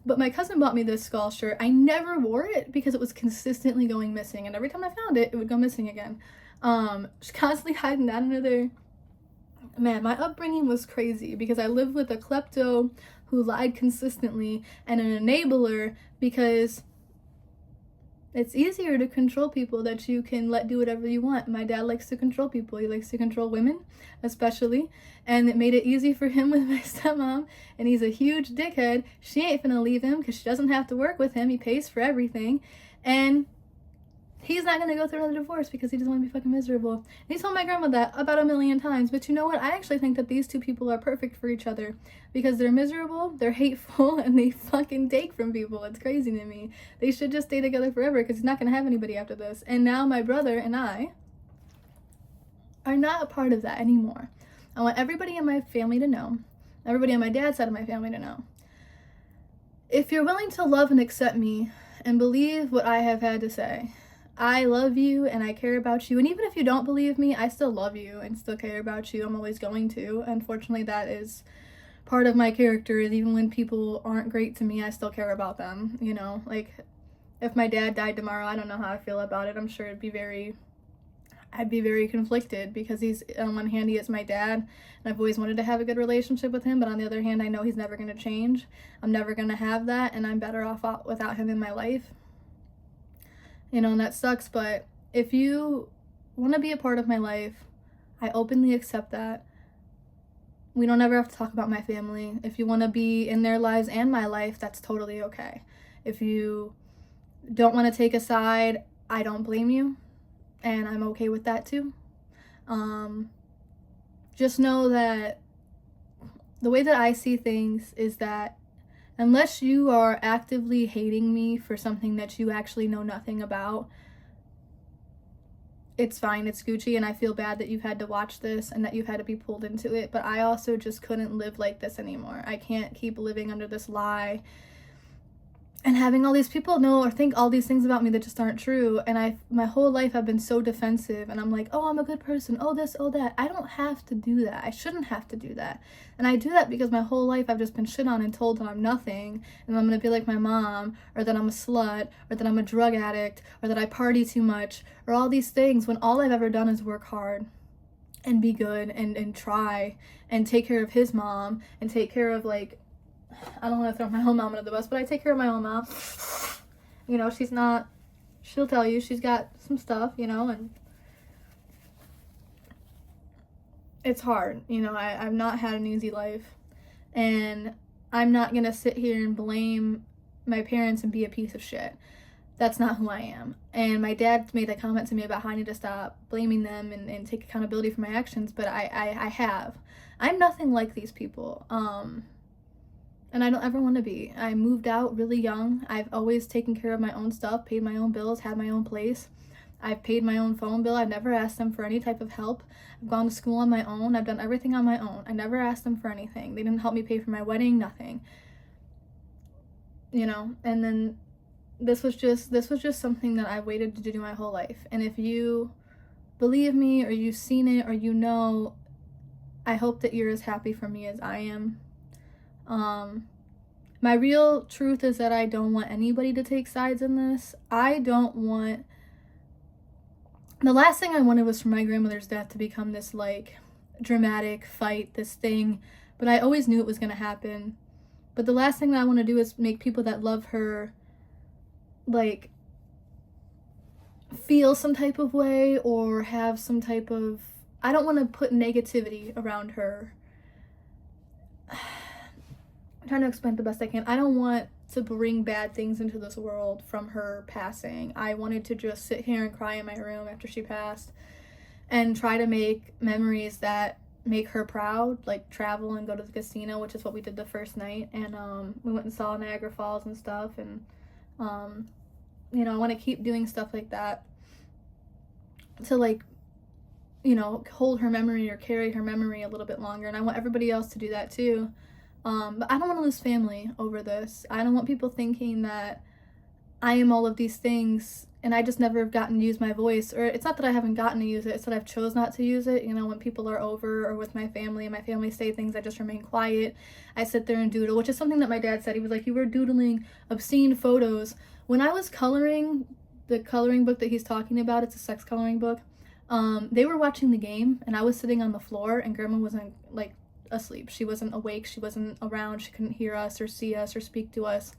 But my cousin bought me this skull shirt. I never wore it because it was consistently going missing, and every time I found it, it would go missing again. She's constantly hiding that under there. Man, my upbringing was crazy because I lived with a klepto who lied consistently and an enabler, because it's easier to control people that you can let do whatever you want. My dad likes to control people. He likes to control women, especially. And it made it easy for him with my stepmom. And he's a huge dickhead. She ain't finna leave him because she doesn't have to work with him. He pays for everything. And he's not gonna go through another divorce because he doesn't want to be fucking miserable. And he told my grandma that about 1,000,000 times. But you know what? I actually think that these two people are perfect for each other because they're miserable, they're hateful, and they fucking take from people. It's crazy to me. They should just stay together forever because he's not gonna have anybody after this. And now my brother and I are not a part of that anymore. I want everybody in my family to know, everybody on my dad's side of my family to know, if you're willing to love and accept me and believe what I have had to say, I love you and I care about you. And even if you don't believe me, I still love you and still care about you. I'm always going to. Unfortunately, that is part of my character, is even when people aren't great to me, I still care about them. You know, like if my dad died tomorrow, I don't know how I feel about it. I'm sure I'd be very conflicted because he's, on one hand, he is my dad and I've always wanted to have a good relationship with him. But on the other hand, I know he's never going to change. I'm never going to have that, and I'm better off without him in my life. You know, and that sucks, but if you want to be a part of my life, I openly accept that. We don't ever have to talk about my family. If you want to be in their lives and my life, that's totally okay. If you don't want to take a side, I don't blame you, and I'm okay with that too. Just know that the way that I see things is that unless you are actively hating me for something that you actually know nothing about, it's fine, it's Gucci, and I feel bad that you've had to watch this and that you've had to be pulled into it, but I also just couldn't live like this anymore. I can't keep living under this lie and having all these people know or think all these things about me that just aren't true. And my whole life I've been so defensive, and I'm like, oh, I'm a good person, oh this, oh that. I don't have to do that. I shouldn't have to do that. And I do that because my whole life I've just been shit on and told that I'm nothing, and I'm gonna be like my mom, or that I'm a slut, or that I'm a drug addict, or that I party too much, or all these things, when all I've ever done is work hard and be good and try and take care of his mom and take care of, like, I don't want to throw my own mom under the bus, but I take care of my own mom. You know, she'll tell you she's got some stuff, you know, and it's hard. You know, I've not had an easy life, and I'm not going to sit here and blame my parents and be a piece of shit. That's not who I am. And my dad made a comment to me about how I need to stop blaming them and take accountability for my actions, but I have. I'm nothing like these people. And I don't ever want to be. I moved out really young. I've always taken care of my own stuff, paid my own bills, had my own place. I've paid my own phone bill. I've never asked them for any type of help. I've gone to school on my own. I've done everything on my own. I never asked them for anything. They didn't help me pay for my wedding, nothing. You know, and then this was just something that I waited to do my whole life. And if you believe me or you've seen it or you know, I hope that you're as happy for me as I am. My real truth is that I don't want anybody to take sides in this. The last thing I wanted was for my grandmother's death to become this, like, dramatic fight, this thing, but I always knew it was going to happen. But the last thing that I want to do is make people that love her, like, feel some type of way or have some type of, I don't want to put negativity around her. I'm trying to explain it the best I can. I don't want to bring bad things into this world from her passing. I wanted to just sit here and cry in my room after she passed and try to make memories that make her proud, like travel and go to the casino, which is what we did the first night. And we went and saw Niagara Falls and stuff. And you know, I want to keep doing stuff like that to, like, you know, hold her memory or carry her memory a little bit longer. And I want everybody else to do that too. But I don't want to lose family over this. I don't want people thinking that I am all of these things and I just never have gotten to use my voice. Or it's not that I haven't gotten to use it, it's that I've chose not to use it. You know, when people are over or with my family and my family say things, I just remain quiet. I sit there and doodle, which is something that my dad said. He was like, you were doodling obscene photos. When I was coloring, the coloring book that he's talking about, it's a sex coloring book, they were watching the game and I was sitting on the floor and Grandma wasn't, like, asleep. She wasn't awake. She wasn't around. She couldn't hear us or see us or speak to us.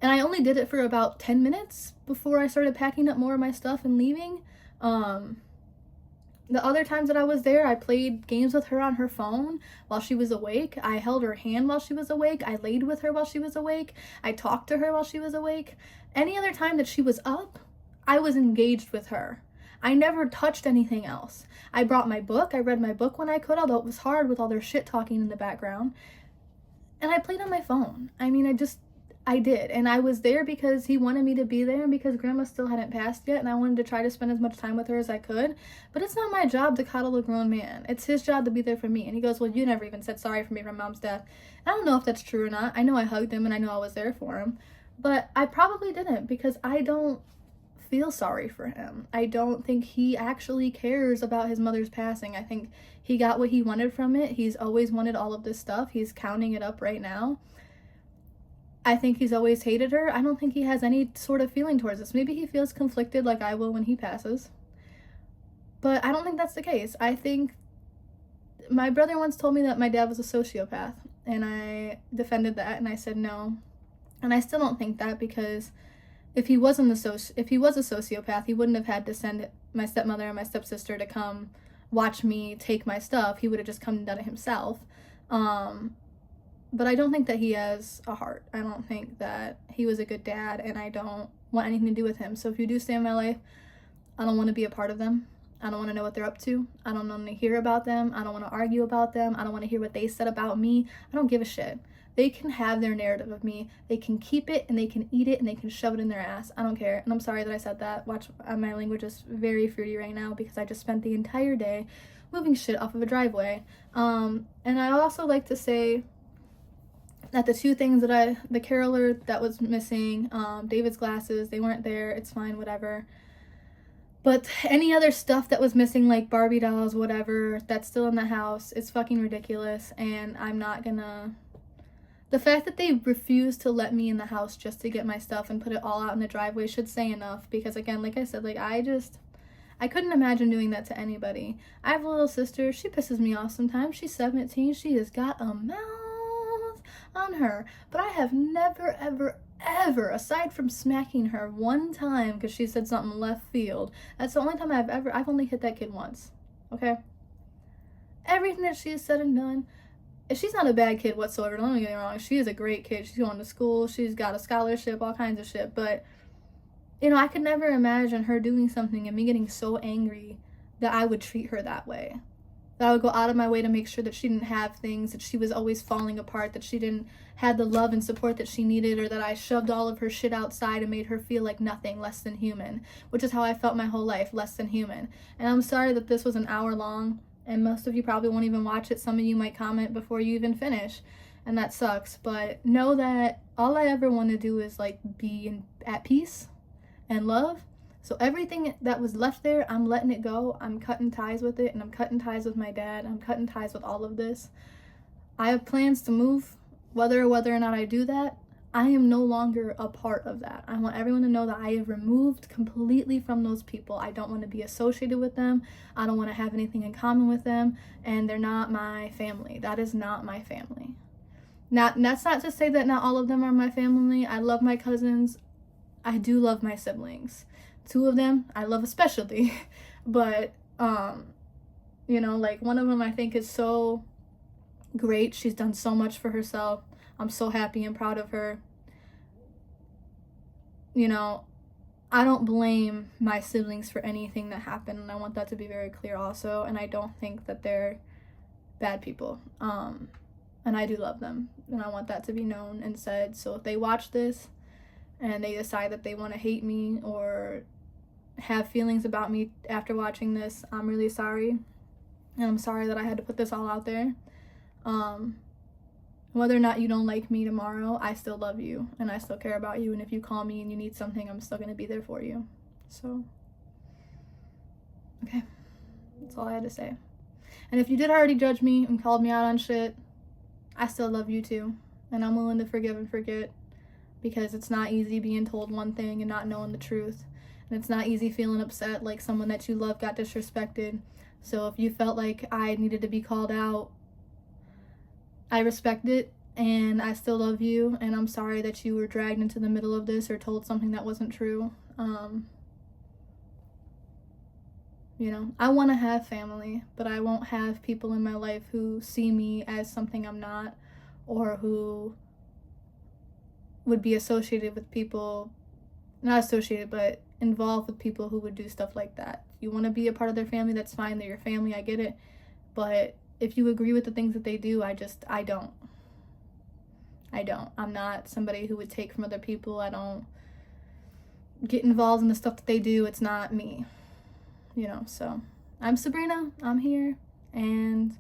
And I only did it for about 10 minutes before I started packing up more of my stuff and leaving. The other times that I was there, I played games with her on her phone while she was awake. I held her hand while she was awake. I laid with her while she was awake. I talked to her while she was awake. Any other time that she was up, I was engaged with her. I never touched anything else. I brought my book. I read my book when I could, although it was hard with all their shit talking in the background. And I played on my phone. I mean, I did. And I was there because he wanted me to be there and because Grandma still hadn't passed yet and I wanted to try to spend as much time with her as I could. But it's not my job to coddle a grown man. It's his job to be there for me. And he goes, well, you never even said sorry for me for Mom's death. I don't know if that's true or not. I know I hugged him and I know I was there for him. But I probably didn't because I don't feel sorry for him. I don't think he actually cares about his mother's passing. I think he got what he wanted from it. He's always wanted all of this stuff. He's counting it up right now. I think he's always hated her. I don't think he has any sort of feeling towards this. Maybe he feels conflicted like I will when he passes. But I don't think that's the case. I think my brother once told me that my dad was a sociopath. And I defended that and I said no. And I still don't think that because if he was a sociopath, he wouldn't have had to send my stepmother and my stepsister to come watch me take my stuff. He would have just come and done it himself. But I don't think that he has a heart. I don't think that he was a good dad, and I don't want anything to do with him. So if you do stay in my life, I don't want to be a part of them. I don't want to know what they're up to. I don't want to hear about them. I don't want to argue about them. I don't want to hear what they said about me. I don't give a shit. They can have their narrative of me. They can keep it and they can eat it and they can shove it in their ass. I don't care. And I'm sorry that I said that. Watch, my language is very fruity right now because I just spent the entire day moving shit off of a driveway. And I also like to say that the two things that the caroler that was missing, David's glasses, they weren't there. It's fine, whatever. But any other stuff that was missing, like Barbie dolls, whatever, that's still in the house, it's fucking ridiculous. And I'm not gonna... The fact that they refused to let me in the house just to get my stuff and put it all out in the driveway should say enough. Because again, like I said, like I couldn't imagine doing that to anybody. I have a little sister. She pisses me off sometimes. She's 17. She has got a mouth on her. But I have never, ever, aside from smacking her one time because she said something left field, that's the only time I've only hit that kid once. Okay? Everything that she has said and done, she's not a bad kid whatsoever, don't get me wrong. She is a great kid. She's going to school. She's got a scholarship, all kinds of shit. But, you know, I could never imagine her doing something and me getting so angry that I would treat her that way. That I would go out of my way to make sure that she didn't have things, that she was always falling apart, that she didn't have the love and support that she needed, or that I shoved all of her shit outside and made her feel like nothing, less than human. Which is how I felt my whole life, less than human. And I'm sorry that this was an hour long. And most of you probably won't even watch it. Some of you might comment before you even finish. And that sucks. But know that all I ever want to do is like be at peace and love. So everything that was left there, I'm letting it go. I'm cutting ties with it. And I'm cutting ties with my dad. I'm cutting ties with all of this. I have plans to move. Whether or not I do that, I am no longer a part of that. I want everyone to know that I have removed completely from those people. I don't want to be associated with them. I don't want to have anything in common with them. And they're not my family. That is not my family. Now, that's not to say that not all of them are my family. I love my cousins. I do love my siblings. Two of them I love especially. But, you know, like one of them I think is so great. She's done so much for herself. I'm so happy and proud of her. you know, I don't blame my siblings for anything that happened, and I want that to be very clear also, and I don't think that they're bad people. And I do love them, and I want that to be known and said. So if they watch this and they decide that they want to hate me or have feelings about me after watching this, I'm really sorry. And I'm sorry that I had to put this all out there. Whether or not you don't like me tomorrow, I still love you and I still care about you. And if you call me and you need something, I'm still going to be there for you. So, okay. That's all I had to say. And if you did already judge me and called me out on shit, I still love you too. And I'm willing to forgive and forget, because it's not easy being told one thing and not knowing the truth. And it's not easy feeling upset like someone that you love got disrespected. So if you felt like I needed to be called out, I respect it, and I still love you, and I'm sorry that you were dragged into the middle of this or told something that wasn't true. You know, I want to have family, but I won't have people in my life who see me as something I'm not, or who would be associated with people, not associated, but involved with people who would do stuff like that. You want to be a part of their family, that's fine, they're your family, I get it, but if you agree with the things that they do, I don't. I'm not somebody who would take from other people. I don't get involved in the stuff that they do. It's not me, you know. So I'm Sabrina, I'm here, and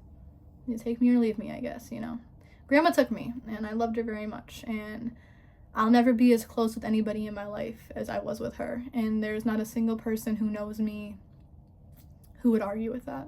you take me or leave me, I guess, you know. Grandma took me, and I loved her very much, and I'll never be as close with anybody in my life as I was with her, and there's not a single person who knows me who would argue with that.